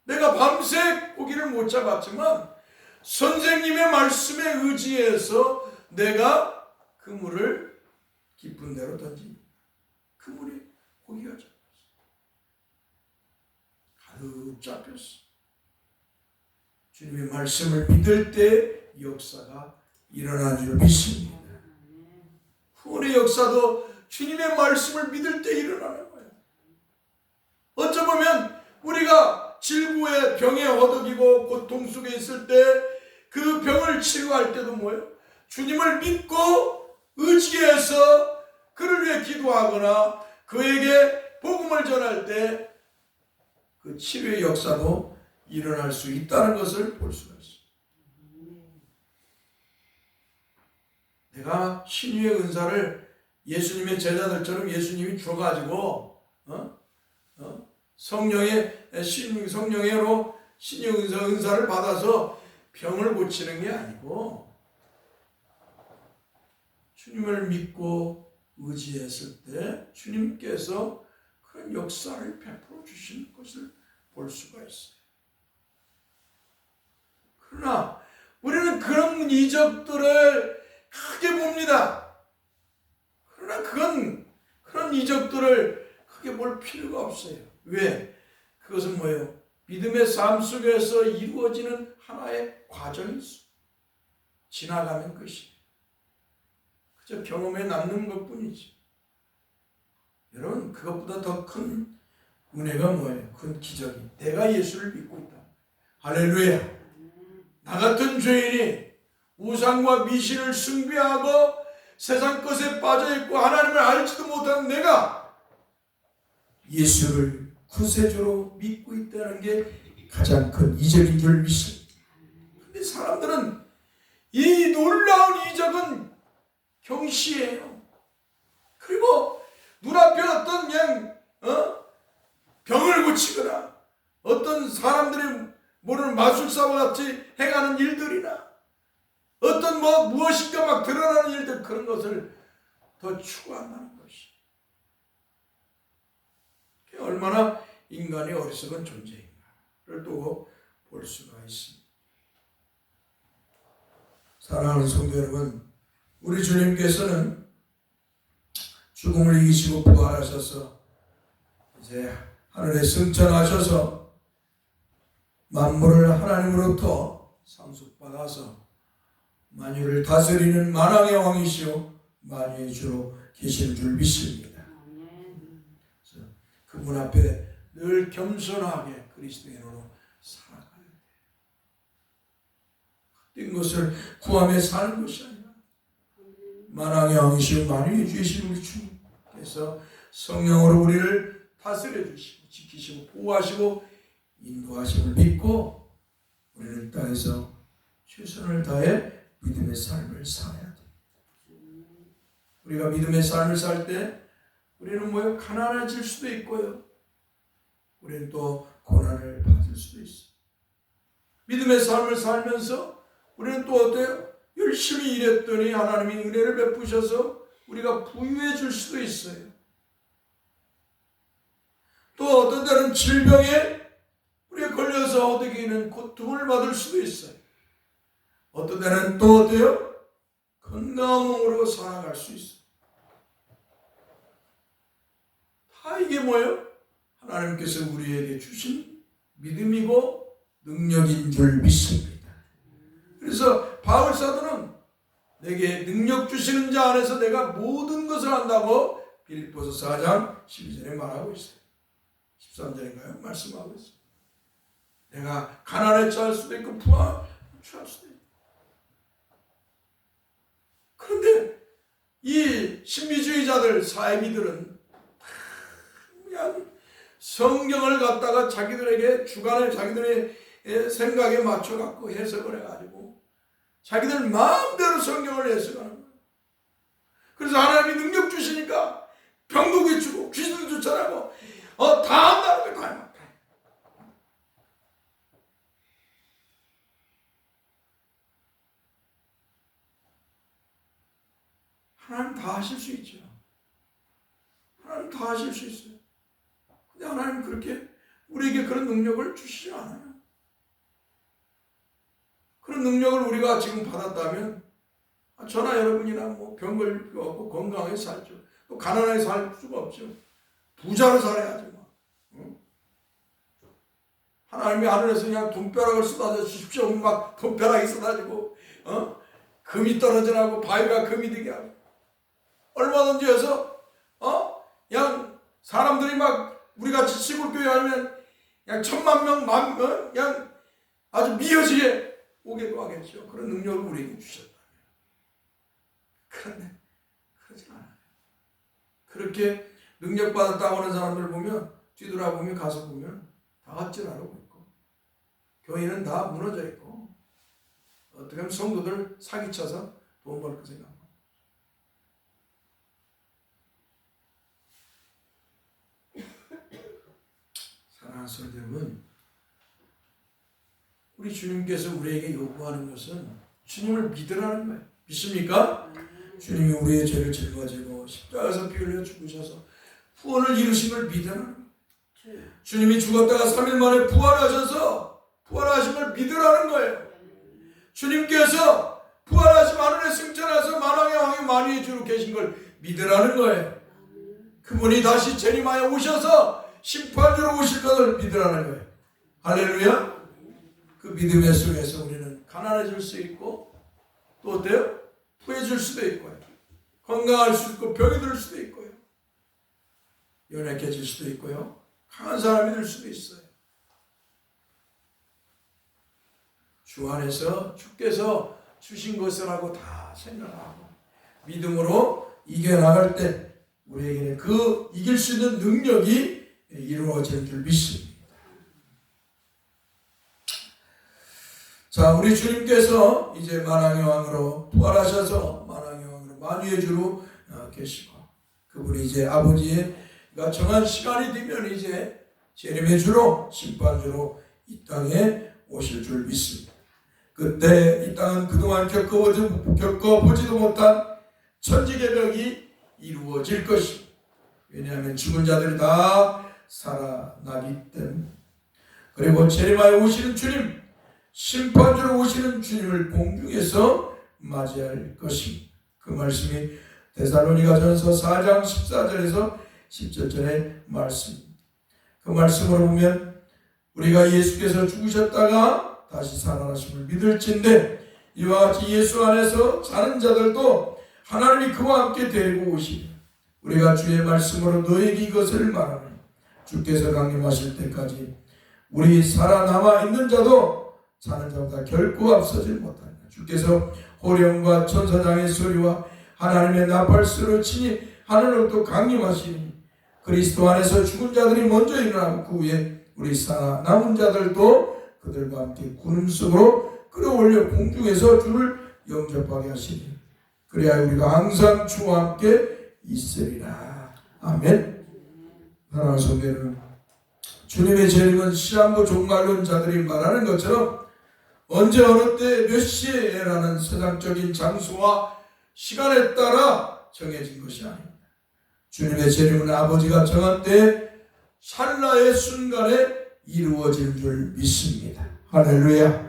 B: 내가 밤새 고기를 못 잡았지만 선생님의 말씀에 의지해서 내가 그물을 깊은 데로 던집니다. 그물에 고기가 잡혔어. 가득 잡혔어. 주님의 말씀을 믿을 때 역사가 일어나는 줄 믿습니다. 후원의 역사도 주님의 말씀을 믿을 때 일어나는 거예요. 어쩌면 우리가 질고에 병에 허덕이고 고통 속에 있을 때 그 병을 치료할 때도 뭐예요? 주님을 믿고 의지해서 그를 위해 기도하거나 그에게 복음을 전할 때 그 치료의 역사도 일어날 수 있다는 것을 볼 수가 있어요. 내가 신유의 은사를 예수님의 제자들처럼 예수님이 줘가지고 성령으로 신의 은사를 받아서 병을 고치는 게 아니고 주님을 믿고 의지했을 때 주님께서 그런 역사를 베풀어 주시는 것을 볼 수가 있어요. 그러나 우리는 그런 이적들을 크게 봅니다. 그러나 그런 이적들을 크게 볼 필요가 없어요. 왜? 그것은 뭐예요? 믿음의 삶 속에서 이루어지는 하나의 과정이 있어. 지나가는 것이. 그저 경험에 남는 것 뿐이지. 여러분, 그것보다 더 큰 은혜가 뭐예요? 큰 기적이. 내가 예수를 믿고 있다. 할렐루야. 나 같은 죄인이 우상과 미신을 숭배하고 세상 것에 빠져있고 하나님을 알지도 못하는 내가 예수를 구세주로 믿고 있다는 게 가장 큰 이적인 줄 믿습니다. 그런데 사람들은 이 놀라운 이적은 경시해요. 그리고 눈앞에 어떤 병을 고치거나 어떤 사람들이 모르는 마술사와 같이 행하는 일들이나 어떤 무엇인가 막 드러나는 일들, 그런 것을 더 추구한다는 것이 얼마나 인간의 어리석은 존재인가를 또 볼 수가 있습니다. 사랑하는 성도 여러분, 우리 주님께서는 죽음을 이기시고 부활하셔서 이제 하늘에 승천하셔서 만물을 하나님으로부터 상속받아서 만유를 다스리는 만왕의 왕이시오 만유의 주로 계신 줄 믿습니다. 그래서 그분 앞에 늘 겸손하게 그리스도인으로 살아가야 돼요. 헛된 것을 구하며 사는 것이 아니라 만왕의 왕이시오 만유의 주이신 우리 주님께서 성령으로 우리를 다스려 주시고 지키시고 보호하시고 인도하심을 믿고 우리는 땅에서 최선을 다해 믿음의 삶을 살아야 돼. 우리가 믿음의 삶을 살 때 우리는 가난해질 수도 있고요. 우리는 또 고난을 받을 수도 있어요. 믿음의 삶을 살면서 우리는 또 어때요? 열심히 일했더니 하나님이 은혜를 베푸셔서 우리가 부유해 줄 수도 있어요. 또 어떤 때는 질병에 우리가 걸려서 어떻게는 고통을 받을 수도 있어요. 어떤 때는 또 어때요? 건강한 몸으로 살아갈 수 있어요. 다 이게 뭐예요? 하나님께서 우리에게 주신 믿음이고 능력인 줄 믿습니다. 그래서 바울 사도는 내게 능력 주시는 자 안에서 내가 모든 것을 한다고 빌립보서 4장 12절에 말하고 있어요. 13절인가요? 말씀하고 있어요. 내가 가난에 처할 수도 있고 부하 취할 수도 있고. 그런데 이 신비주의자들, 사이비들은 그냥 성경을 갖다가 자기들에게 주관을 자기들의 생각에 맞춰갖고 해석을 해가지고 자기들 마음대로 성경을 해석하는 거예요. 그래서 하나님이 능력 주시니까 병도 고치고 귀신도 쫓아나고 다 한다는 거예요. 다. 하나님 다 하실 수 있죠. 하나님 다 하실 수 있어요. 근데 하나님 그렇게 우리에게 그런 능력을 주시지 않아요. 그런 능력을 우리가 지금 받았다면 저나 여러분이나 병 걸릴 필요 없고 건강하게 살죠. 또 가난하게 살 수가 없죠. 부자로 살아야죠. 하나님이 하늘에서 그냥 돈벼락을 쏟아져 주십시오. 막 돈벼락이 쏟아지고 금이 떨어져나고 바위가 금이 되게 하고 얼마든지 해서 그냥 사람들이 막 우리같이 시골교회 하면 그냥 1000만 명 그냥 아주 미어지게 오게도 하겠죠. 그런 능력을 우리에게 주셨다면. 그런데 그러지 않아요. 그렇게 능력받았다고 하는 사람들 보면 뒤돌아보면 가서 보면 다 헛짓하고 있고 교회는 다 무너져 있고 어떻게 하면 성도들 사기쳐서 돈 벌 거 생각하고. 성도 여러분, 우리 주님께서 우리에게 요구하는 것은 주님을 믿으라는 거예요. 믿습니까? 주님이 우리의 죄를 짊어지고 십자가에서 피 흘려 죽으셔서 구원을 이루신 걸 믿으라는 거예요. 주님이 죽었다가 3일 만에 부활하셔서 부활하신 걸 믿으라는 거예요. 주님께서 부활하심 하늘에 승천해서 만왕의 왕이 만유의 주로 계신 걸 믿으라는 거예요. 그분이 다시 재림하여 오셔서 심판주로 오실 것을 믿으라는 거예요. 할렐루야. 그 믿음의 속에서 우리는 가난해질 수 있고 또 어때요? 부해질 수도 있고요. 건강할 수 있고 병이 들 수도 있고요. 연약해질 수도 있고요. 강한 사람이 될 수도 있어요. 주 안에서 주께서 주신 것이라고 다 생각하고 믿음으로 이겨나갈 때 우리에게는 그 이길 수 있는 능력이 이루어질 줄 믿습니다. 자, 우리 주님께서 이제 만왕의 왕으로 부활하셔서 만왕의 왕으로 만유의 주로 계시고 그분이 이제 아버지가 정한 시간이 되면 이제 재림의 주로 심판주로 이 땅에 오실 줄 믿습니다. 그때 이 땅은 그동안 겪어보지도 못한 천지개벽이 이루어질 것입니다. 왜냐하면 죽은 자들이 다 살아나기 때문에. 그리고 재림하여 오시는 주님, 심판주로 오시는 주님을 공중에서 맞이할 것입니다. 그 말씀이 데살로니가전서 4장 14절에서 17절의 말씀입니다. 그 말씀으로 보면 우리가 예수께서 죽으셨다가 다시 살아나심을 믿을진데 이와 같이 예수 안에서 사는 자들도 하나님이 그와 함께 데리고 오시니 우리가 주의 말씀으로 너에게 이것을 말하며 주께서 강림하실 때까지 우리 살아남아 있는 자도 사는 자보다 결코 앞서지 못한다. 주께서 호령과 천사장의 소리와 하나님의 나팔소리로 치니 하늘로부터 강림하시니 그리스도 안에서 죽은 자들이 먼저 일어나고 그 후에 우리 살아남은 자들도 그들과 함께 구름 속으로 끌어올려 공중에서 주를 영접하게 하시니 그래야 우리가 항상 주와 함께 있으리라. 아멘. 사랑하는 성도 여러분, 주님의 재림은 시한부 종말론 자들이 말하는 것처럼 언제 어느 때 몇 시에라는 세상적인 장소와 시간에 따라 정해진 것이 아닙니다. 주님의 재림은 아버지가 정한 때 찰나의 순간에 이루어질 줄 믿습니다. 할렐루야.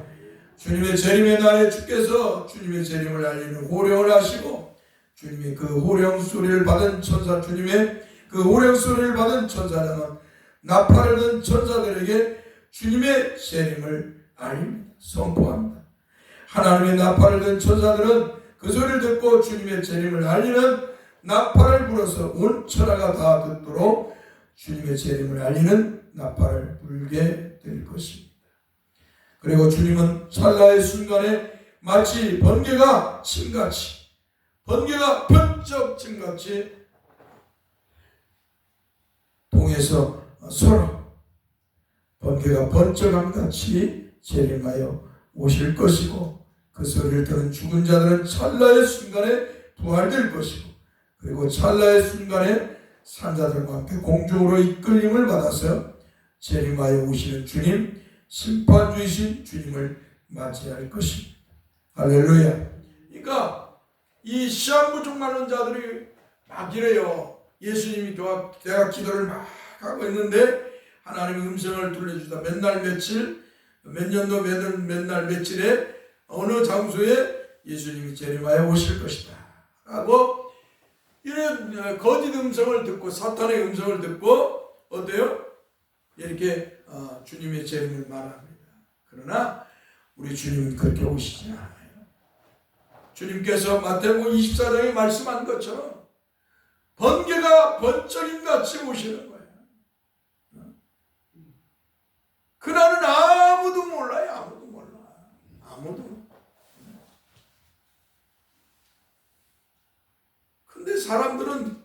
B: 주님의 재림의 날에 주께서 주님의 재림을 알리는 호령을 하시고 주님의 그 호령 소리를 받은 천사, 주님의 그 호령 소리를 받은 천사들은 나팔을 든 천사들에게 주님의 재림을 알립니다. 선포합니다. 하나님의 나팔을 든 천사들은 그 소리를 듣고 주님의 재림을 알리는 나팔을 불어서 온 천하가 다 듣도록 주님의 재림을 알리는 나팔을 불게 될 것입니다. 그리고 주님은 찰나의 순간에 마치 번개가 침같이, 번개가 번쩍 침같이 동에서 서로 번개가 번쩍함같이 재림하여 오실 것이고 그 소리를 들은 죽은 자들은 찰나의 순간에 부활될 것이고 그리고 찰나의 순간에 산자들과 함께 공중으로 이끌림을 받아서 재림하여 오시는 주님, 심판주이신 주님을 맞이할 것입니다. 할렐루야. 그러니까 이 시한부 종말론 자들이 막 이래요. 예수님이 대학 기도를 막 하고 있는데 하나님의 음성을 들려주다 맨날 며칠, 몇 년도 맨날 며칠에 어느 장소에 예수님이 재림하여 오실 것이다 라고 이런 거짓 음성을 듣고 사탄의 음성을 듣고 어때요? 이렇게 주님의 재림을 말합니다. 그러나 우리 주님은 그렇게 오시지 않아요. 주님께서 마태복음 24장에 말씀한 것처럼 번개가 번쩍임같이 오시는 거예요. 그날은 아무도 몰라요. 아무도 몰라. 아무도. 근데 사람들은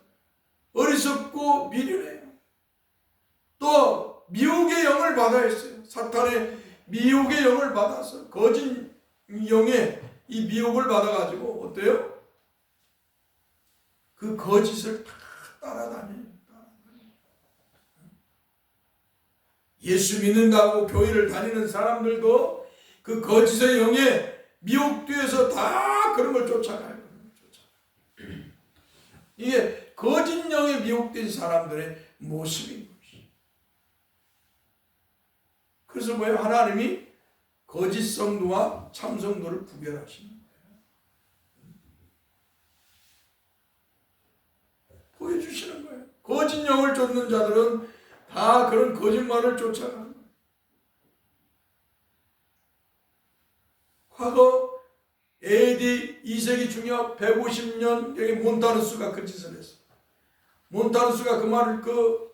B: 어리석고 미련해요. 또 미혹의 영을 받아 있어요. 사탄의 미혹의 영을 받아서 거짓 영의 이 미혹을 받아가지고 어때요? 그 거짓을 다 따라다녀요. 예수 믿는다고 교회를 다니는 사람들도 그 거짓의 영에 미혹되어서 다 그런 걸 쫓아가요. 이게 거짓 영에 미혹된 사람들의 모습인 것이. 그래서 뭐예요? 하나님이 거짓 성도와 참 성도를 구별하시는 거예요. 보여주시는 거예요. 거짓 영을 쫓는 자들은 다 그런 거짓말을 쫓아가는 거예요. 과거 AD 2세기 중엽 150년 여기 몬타누스가 그 짓을 했어. 몬타누스가 그 말을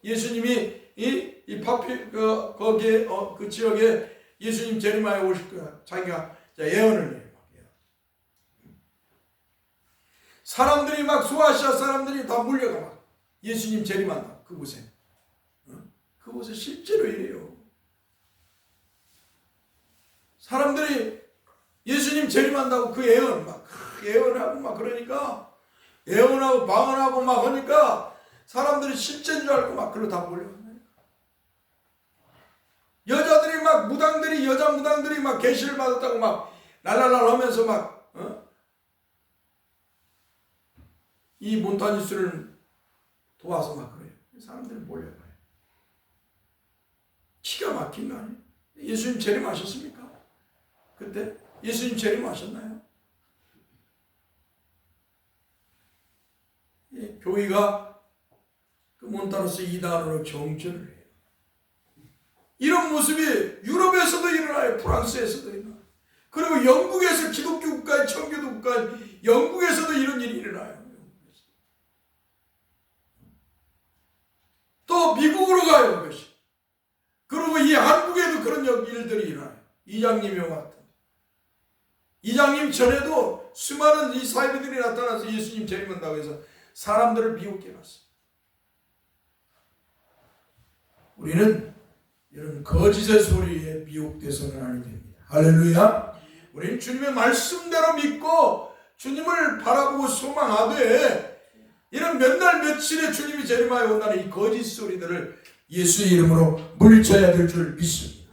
B: 예수님이 이 파피 거기에 그 지역에 예수님 재림하여 오실 거야. 자기가 예언을 해요. 사람들이 막 소아시아 사람들이 다 몰려가 막 예수님 재림한다 그곳에. 그곳에 실제로 이래요. 사람들이 예수님 재림한다고 그 예언 막 예언하고 막 그러니까 예언하고 방언하고 막 하니까 사람들이 실제인 줄 알고 막 그로 다 몰려간다. 여자들이 막 무당들이 여자 무당들이 막 계시를 받았다고 막 랄랄랄 하면서 막 이 몬타뉴스를 도와서 막 그래요. 사람들이 몰려가요. 기가 막힌 거 아니에요? 예수님 재림하셨습니까? 그때 예수님 재림하셨나요? 예, 교회가 그 몬타누스 이단으로 정죄를 해요. 이런 모습이 유럽에서도 일어나요. 프랑스에서도 일어나요. 그리고 영국에서 기독교 국가인 청교도 국가인 영국에서도 이런 일이 일어나요. 또 미국으로 가요. 그것이. 그리고 이 한국에도 그런 일들이 일어나요. 이장님과 같은. 이장님 전에도 수많은 이 사이비들이 나타나서 예수님 재림한다고 해서 사람들을 미혹해 갔어요. 우리는 이런 거짓의 소리에 미혹돼서는 아니 됩니다. 할렐루야. 우리는 주님의 말씀대로 믿고 주님을 바라보고 소망하되 이런 몇 날 며칠에 주님이 재림하여 온다는 이 거짓 소리들을 예수의 이름으로 물리쳐야 될 줄 믿습니다.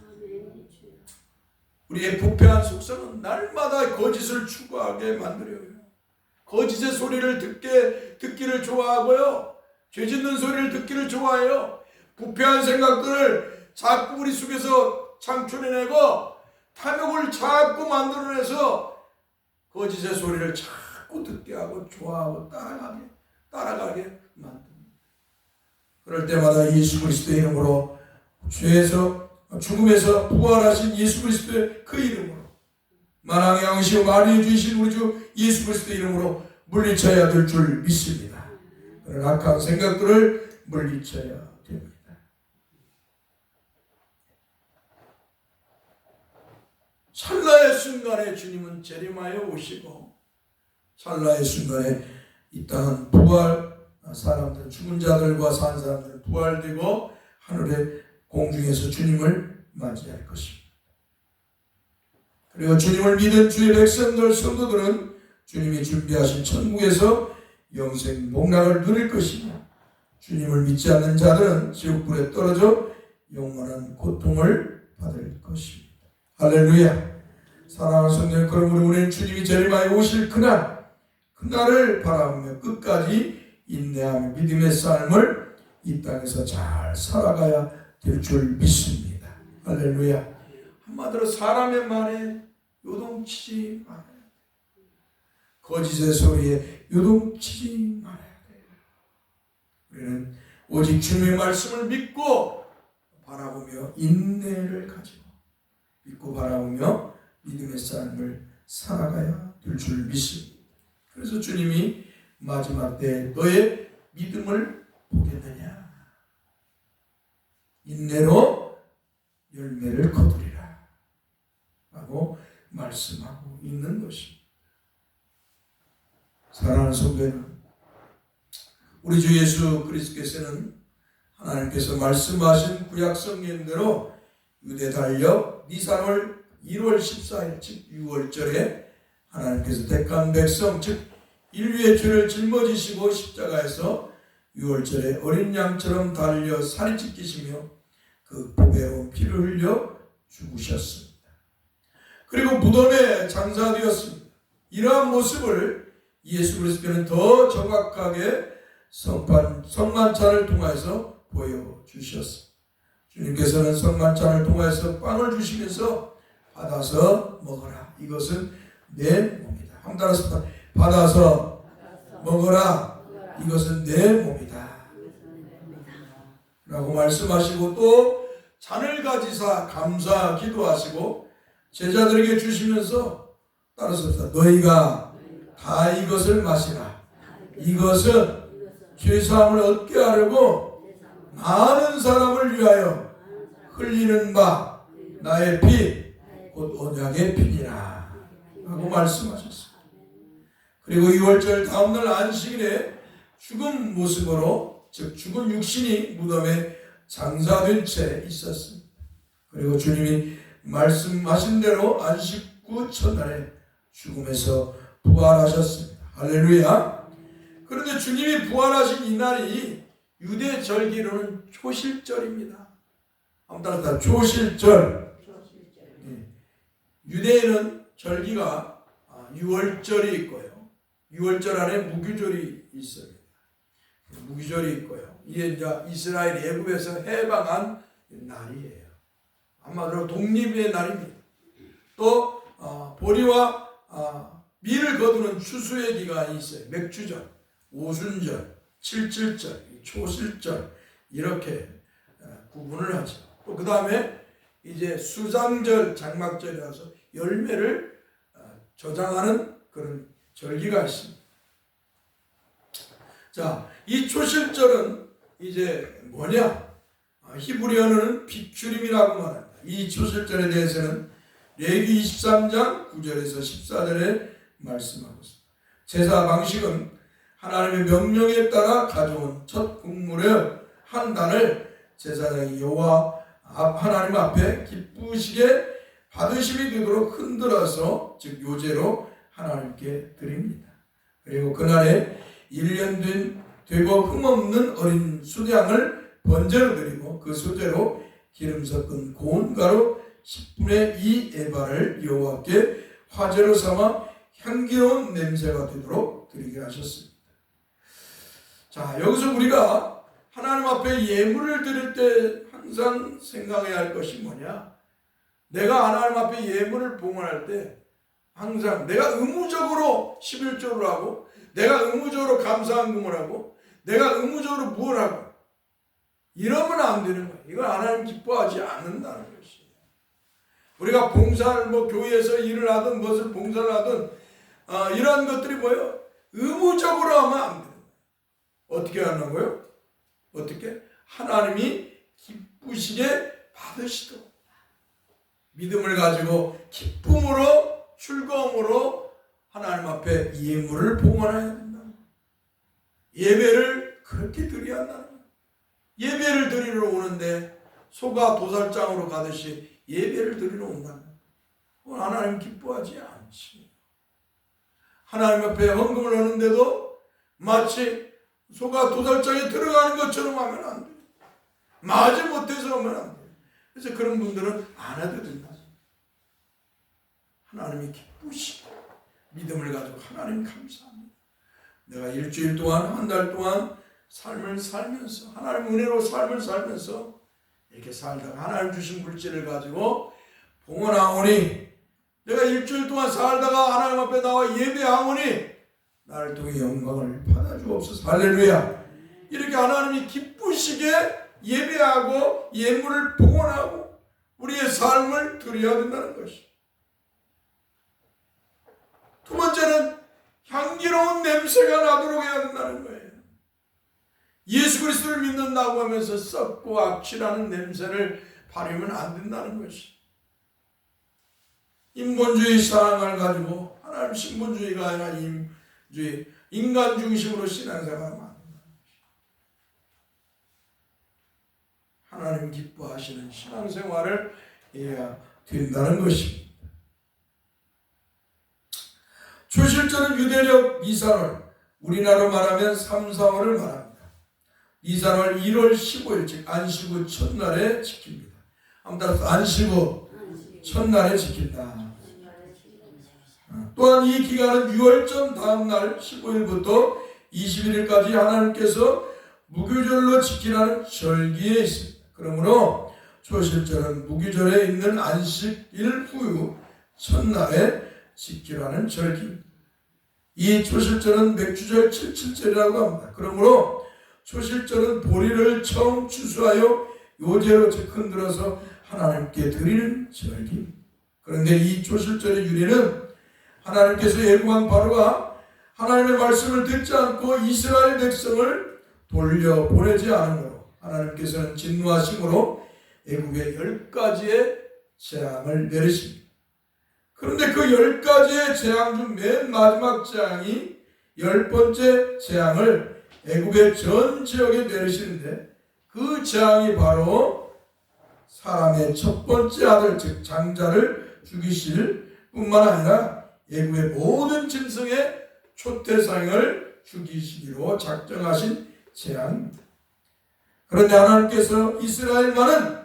B: 우리의 부패한 속성은 날마다 거짓을 추구하게 만들어요. 거짓의 소리를 듣기를 좋아하고요. 죄 짓는 소리를 듣기를 좋아해요. 부패한 생각들을 자꾸 우리 속에서 창출해내고 탐욕을 자꾸 만들어내서 거짓의 소리를 자꾸 듣게 하고 좋아하고 따라가게 만듭니다. 그럴 때마다 예수 그리스도의 이름으로 죽음에서 부활하신 예수 그리스도의 그 이름으로 만왕의 왕이시오 마리의 주이신 우리 주 예수 그리스도의 이름으로 물리쳐야 될 줄 믿습니다. 그런 악한 생각들을 물리쳐야 됩니다. 찰나의 순간에 주님은 재림하여 오시고 찰나의 순간에 이 땅은 사람들 죽은 자들과 산 사람들은 부활되고 하늘의 공중에서 주님을 맞이할 것입니다. 그리고 주님을 믿은 주의 백성들 성도들은 주님이 준비하신 천국에서 영생 복락을 누릴 것이며 주님을 믿지 않는 자들은 지옥불에 떨어져 영원한 고통을 받을 것입니다. 할렐루야. 사랑하는 성도님, 그러므로 우리는 주님이 재림하여 오실 그날을 바라보며 끝까지 인내하며 믿음의 삶을 이 땅에서 잘 살아가야 될 줄 믿습니다. 할렐루야. 한마디로 사람의 말에 요동치지 말아야 돼요. 거짓의 소리에 요동치지 말아야 돼요. 우리는 오직 주님의 말씀을 믿고 바라보며 인내를 가지고 믿고 바라보며 믿음의 삶을 살아가야 될 줄 믿습니다. 그래서 주님이 마지막 때 너의 믿음을 보겠느냐 인내로 열매를 거두리라 라고 말씀하고 있는 것입니다. 사랑하는 성도는 우리 주 예수 그리스도께서는 하나님께서 말씀하신 구약 성경대로 유대 달력 니산월 1월 14일 즉 6월절에 하나님께서 택한 백성 즉 인류의 죄를 짊어지시고 십자가에서 6월절에 어린 양처럼 달려 살이 찢기시며 그 보배로운 피를 흘려 죽으셨습니다. 그리고 무덤에 장사되었습니다. 이러한 모습을 예수 그리스도는 더 정확하게 성만찬을 통해서 보여주셨습니다. 주님께서는 성만찬을 통해서 빵을 주시면서 받아서 먹어라. 이것은 내 몸이다. 한번 따라서 받아서 먹어라. 이것은 내 몸이다. 라고 말씀하시고 또 잔을 가지사 감사 기도하시고 제자들에게 주시면서 따라서 너희가 다 이것을 마시라. 이것은 죄사함을 얻게 하려고 많은 사람을 위하여 흘리는 바 나의 피 곧 언약의 피니라 라고 말씀하셨습니다. 그리고 6월절 다음날 안식일에 죽은 모습으로 즉 죽은 육신이 무덤에 장사된 채 있었습니다. 그리고 주님이 말씀하신 대로 안식 후 첫날에 죽음에서 부활하셨습니다. 할렐루야. 그런데 주님이 부활하신 이날이 유대 절기로는 초실절입니다. 한번 따라 초실절. 유대에는 절기가 6월절이 있고요. 6월절 안에 무교절이 있어요. 무교절이 있고요. 이게 이제 이스라엘이 애굽에서 해방한 날이에요. 아마도 독립의 날입니다. 또 보리와 밀을 거두는 추수의 기간이 있어요. 맥주절, 오순절, 칠칠절, 초실절 이렇게 구분을 하죠. 또 그 다음에 이제 수장절, 장막절이라서 열매를 저장하는 그런 절기가 있습니다. 자, 이 초실절은 이제 뭐냐? 히브리어는 빅추림이라고 말합니다. 이 초실절에 대해서는 레위기 23장 9절에서 14절에 말씀하고 있습니다. 제사 방식은 하나님의 명령에 따라 가져온 첫 곡물의 한 단을 제사장이 여호와 하나님 앞에 기쁘시게 받으심이 되도록 흔들어서 즉 요제로 하나님께 드립니다. 그리고 그날에 1년 되고 흠없는 어린 수량을 번제로 드리고 그 수제로 기름 섞은 고운 가루 10분의 2 에바를 여호와께 화제로 삼아 향기로운 냄새가 되도록 드리게 하셨습니다. 자, 여기서 우리가 하나님 앞에 예물을 드릴 때 항상 생각해야 할 것이 뭐냐? 내가 하나님 앞에 예물을 봉헌할 때 항상 내가 의무적으로 11조를 하고 내가 의무적으로 감사헌금을 하고 내가 의무적으로 무엇을 하고 이러면 안 되는 거예요. 이건 하나님 기뻐하지 않는다는 것이에요. 우리가 봉사를 교회에서 일을 하든 무엇을 봉사를 하든 이런 것들이 뭐예요? 의무적으로 하면 안 돼요. 어떻게 하는 거예요? 어떻게? 하나님이 기쁘시게 받으시도록 믿음을 가지고 기쁨으로 즐거움으로 하나님 앞에 예물을 봉헌해야 된다. 예배를 그렇게 드려야 한다는 거예요. 예배를 드리러 오는데 소가 도살장으로 가듯이 예배를 드리러 온다는 거예요. 그건 하나님 기뻐하지 않지. 하나님 앞에 헌금을 하는데도 마치 소가 도살장에 들어가는 것처럼 하면 안 돼요. 마지 못해서 하면 안 돼요. 그래서 그런 분들은 안 해도 된다. 하나님이 기쁘시고 믿음을 가지고 하나님 감사합니다. 내가 일주일 동안 한 달 동안 삶을 살면서 하나님 은혜로 삶을 살면서 이렇게 살다가 하나님 주신 물질을 가지고 봉헌하오니 내가 일주일 동안 살다가 하나님 앞에 나와 예배하오니 나를 통해 영광을 받아주옵소서. 할렐루야. 이렇게 하나님이 기쁘시게 예배하고 예물을 봉헌하고 우리의 삶을 드려야 된다는 것이. 두 번째는 향기로운 냄새가 나도록 해야 된다는 거예요. 예수 그리스도를 믿는다고 하면서 썩고 악취나는 냄새를 바르면 안 된다는 것이. 인본주의 사랑을 가지고 하나님 신본주의가 아니라 인주의 인간 중심으로 신앙생활하면 안 된다는 것이. 하나님 기뻐하시는 신앙생활을 해야 된다는 것입니다. 초실절은 유대력 이사월, 우리나라로 말하면 3, 4월을 말합니다. 니산월 1월 15일 즉 안식 후 첫날에 지킵니다. 한번 따라서 안식 후 첫날에 지킨다. 또한 이 기간은 6월절 다음날 15일부터 21일까지 하나님께서 무교절로 지키라는 절기에 있습니다. 그러므로 초실절은 무교절에 있는 안식일 후 첫날에 지키라는 절기입니다. 이 초실절은 맥주절 77절이라고 합니다. 그러므로 초실절은 보리를 처음 추수하여 요제로 즉 흔들어서 하나님께 드리는 절기입니다. 그런데 이 초실절의 유래는 하나님께서 애굽왕 바로가 하나님의 말씀을 듣지 않고 이스라엘 백성을 돌려보내지 않으므로 하나님께서는 진노하심으로 애굽에 10가지의 재앙을 내리십니다. 그런데 그 10가지의 재앙 중 맨 마지막 재앙이 10번째 재앙을 애굽의 전 지역에 내리시는데 그 재앙이 바로 사람의 첫 번째 아들 즉 장자를 죽이실 뿐만 아니라 애굽의 모든 짐승의 초태상을 죽이시기로 작정하신 재앙입니다. 그런데 하나님께서 이스라엘만은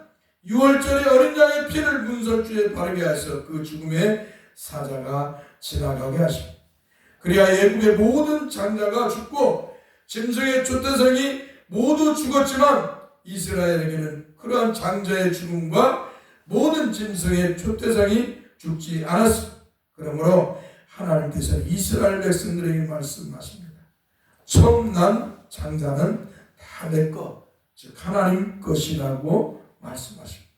B: 6월절에 어린 양의 피를 문설주에 바르게 하셔서 그 죽음의 사자가 지나가게 하십니다. 그래야 애굽의 모든 장자가 죽고 짐승의 초태상이 모두 죽었지만 이스라엘에게는 그러한 장자의 죽음과 모든 짐승의 초태상이 죽지 않았습니다. 그러므로 하나님께서는 이스라엘 백성들에게 말씀하십니다. 처음 난 장자는 다 내 것, 즉 하나님 것이라고 말씀하십니다.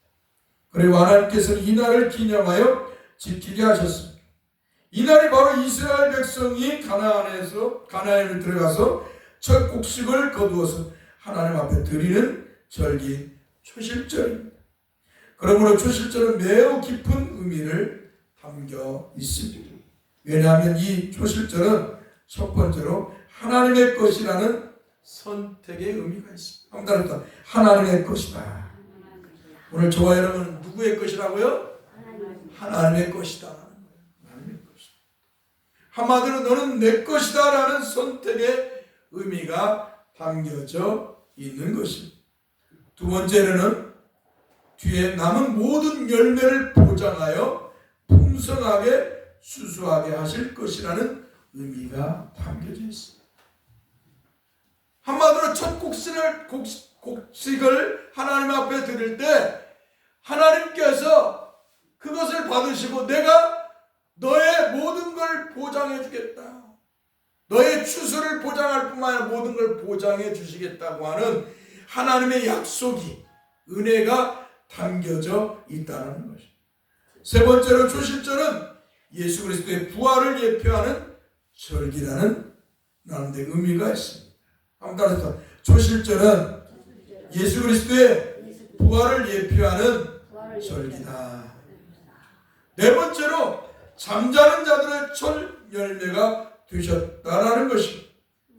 B: 그리고 하나님께서는 이 날을 기념하여 지키게 하셨습니다. 이 날이 바로 이스라엘 백성이 가나안에 들어가서 첫 곡식을 거두어서 하나님 앞에 드리는 절기 초실절입니다. 그러므로 초실절은 매우 깊은 의미를 담겨 있습니다. 왜냐하면 이 초실절은 첫 번째로 하나님의 것이라는 선택의 의미가 있습니다. 한번 따라 하나님의 것이다. 오늘 저와 여러분은 누구의 것이라고요? 하나님의 것이다. 하나님의 것이다. 한마디로 너는 내 것이다 라는 선택의 의미가 담겨져 있는 것입니다. 두 번째로는 뒤에 남은 모든 열매를 보장하여 풍성하게 수수하게 하실 것이라는 의미가 담겨져 있습니다. 한마디로 첫 곡식을 하나님 앞에 드릴 때 하나님께서 그것을 받으시고 내가 너의 모든 걸 보장해 주겠다. 너의 추수를 보장할 뿐만 아니라 모든 걸 보장해 주시겠다고 하는 하나님의 약속이, 은혜가 담겨져 있다는 것입니다. 세 번째로 초실절은 예수 그리스도의 부활을 예표하는 절기라는 나름대 의미가 있습니다. 한번 따라서 초실절은 예수 그리스도의 부활을 예표하는 절기다. 네 번째로 잠자는 자들의 첫 열매가 되셨다라는 것입니다.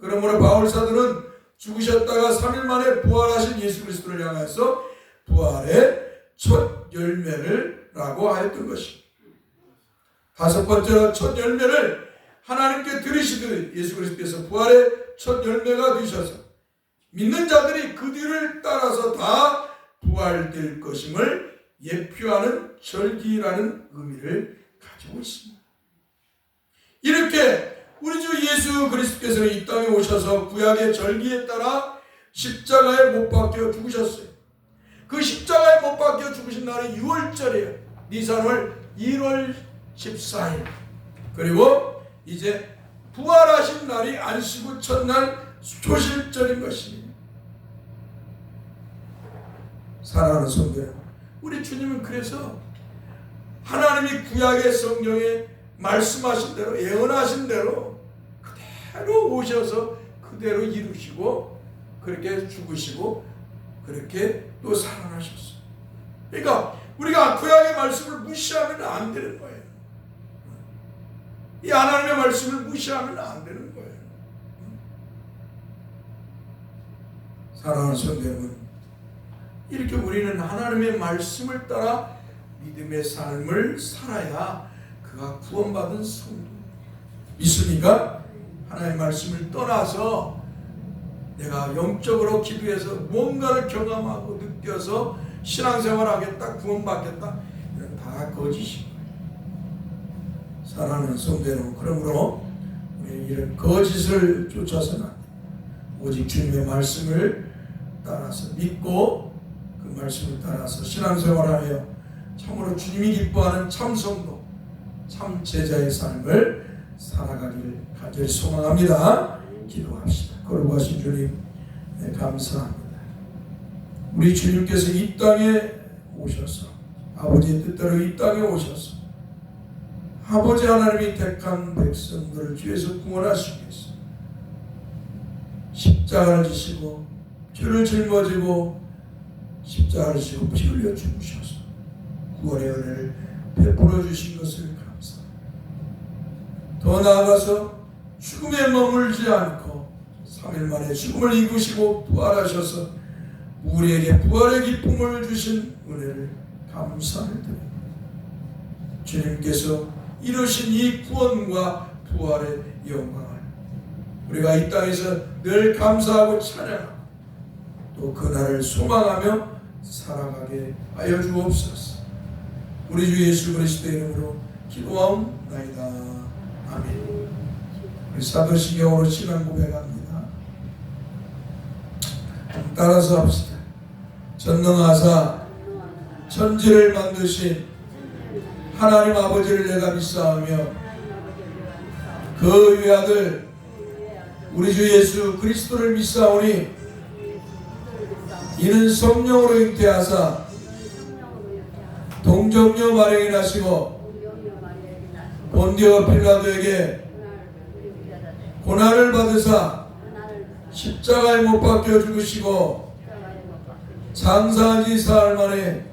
B: 그러므로 바울 사도는 죽으셨다가 3일 만에 부활하신 예수 그리스도를 향해서 부활의 첫 열매를 라고 하였던 것입니다. 다섯 번째로 첫 열매를 하나님께 드리시듯 예수 그리스도께서 부활의 첫 열매가 되셔서 믿는 자들이 그 뒤를 따라서 다 부활될 것임을 예표하는 절기라는 의미를 가지고 있습니다. 이렇게 우리 주 예수 그리스도께서는 이 땅에 오셔서 구약의 절기에 따라 십자가에 못 박혀 죽으셨어요. 그 십자가에 못 박혀 죽으신 날은 6월절이에요. 니산월 1월 14일. 그리고 이제 부활하신 날이 안식 후 첫날 초실절인 것입니다. 사랑하는 성도 여러분, 우리 주님은 그래서 하나님이 구약의 성경에 말씀하신 대로, 예언하신 대로 그대로 오셔서 그대로 이루시고 그렇게 죽으시고 그렇게 또 살아나셨어요. 그러니까 우리가 구약의 말씀을 무시하면 안 되는 거예요. 이 하나님의 말씀을 무시하면 안 되는 거예요. 사랑하는 성도 여러분, 이렇게 우리는 하나님의 말씀을 따라 믿음의 삶을 살아야 그가 구원받은 성도. 믿습니까? 하나님의 말씀을 떠나서 내가 영적으로 기도해서 뭔가를 경험하고 느껴서 신앙생활하겠다, 구원받겠다, 이건 다 거짓이고 사랑하는 성도 여러분, 그러므로 우리 이런 거짓을 쫓아서는 안 됩니다. 오직 주님의 말씀을 따라서 믿고 그 말씀을 따라서 신앙생활하며 참으로 주님이 기뻐하는 참 성도, 참 제자의 삶을 살아가기를 간절히 소망합니다. 기도합시다. 거룩하신 주님, 네, 감사합니다. 우리 주님께서 이 땅에 오셔서 아버지의 뜻대로 이 땅에 오셔서 아버지 하나님이 택한 백성들을 주에서 구원하시기 위해서 십자가를 지시고 죄를 짊어지고 십자가를 지고 피 흘려 죽으셔서 구원의 은혜를 베풀어 주신 것을 감사합니다. 더 나아가서 죽음에 머물지 않고 3일 만에 죽음을 이기시고 부활하셔서 우리에게 부활의 기쁨을 주신 은혜를 감사를 드립니다. 주님께서 이루신 이 구원과 부활의 영광을 우리가 이 땅에서 늘 감사하고 찬양하고 또 그날을 소망하며 살아가게 하여 주옵소서. 우리 주 예수 그리스도의 이름으로 기도하옵나이다. 아멘. 우리 사도신경으로 신앙 고백합니다. 따라서 합시다. 전능하사 천지를 만드신 하나님 아버지를 내가 믿사오며 그 외아들 우리 주 예수 그리스도를 믿사오니 이는 성령으로 잉태하사 동정녀 마리아에 나시고 본디오 필라도에게 고난을 받으사 십자가에 못 박혀 죽으시고 장사한 지 사흘 만에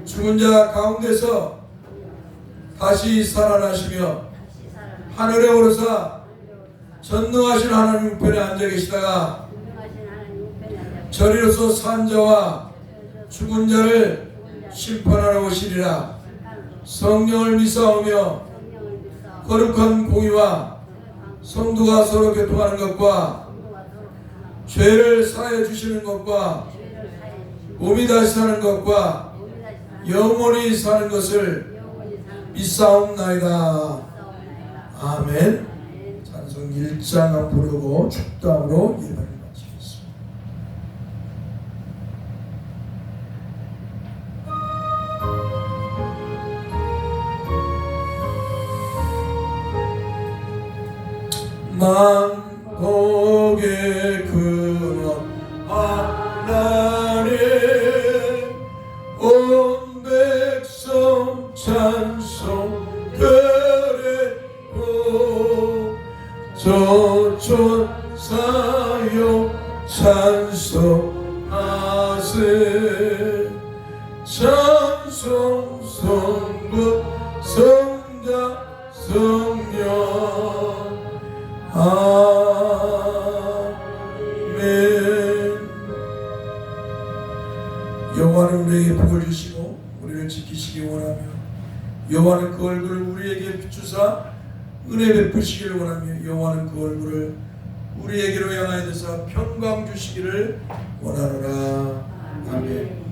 B: 죽은 자 가운데서 다시 살아나시며 하늘에 오르사 전능하신 하나님 우편에 앉아 계시다가 저리로서 산 자와 죽은 자를 심판하러 오시리라. 성령을 믿사오며 거룩한 공의와 성도가 서로 교통하는 것과 죄를 사하여 주시는 것과 몸이 다시 사는 것과 영원히 사는 것을 믿사옵나이다. 아멘. 찬송 1장 부르고 축도함으로 예배를 마치겠습니다. 만국의 근원 하나님 온 백성 찬송 드리고 저촌 사요 찬송하세 찬송 성부 성자 성령 아멘. 여호와는 우리에게 복을 주시고 우리를 지키시기 원하며 여호와는 그 얼굴을 우리에게 비추사 은혜 베푸시기를 원하며 여호와는 그 얼굴을 우리에게로 향하여 드사 평강 주시기를 원하노라. 아멘.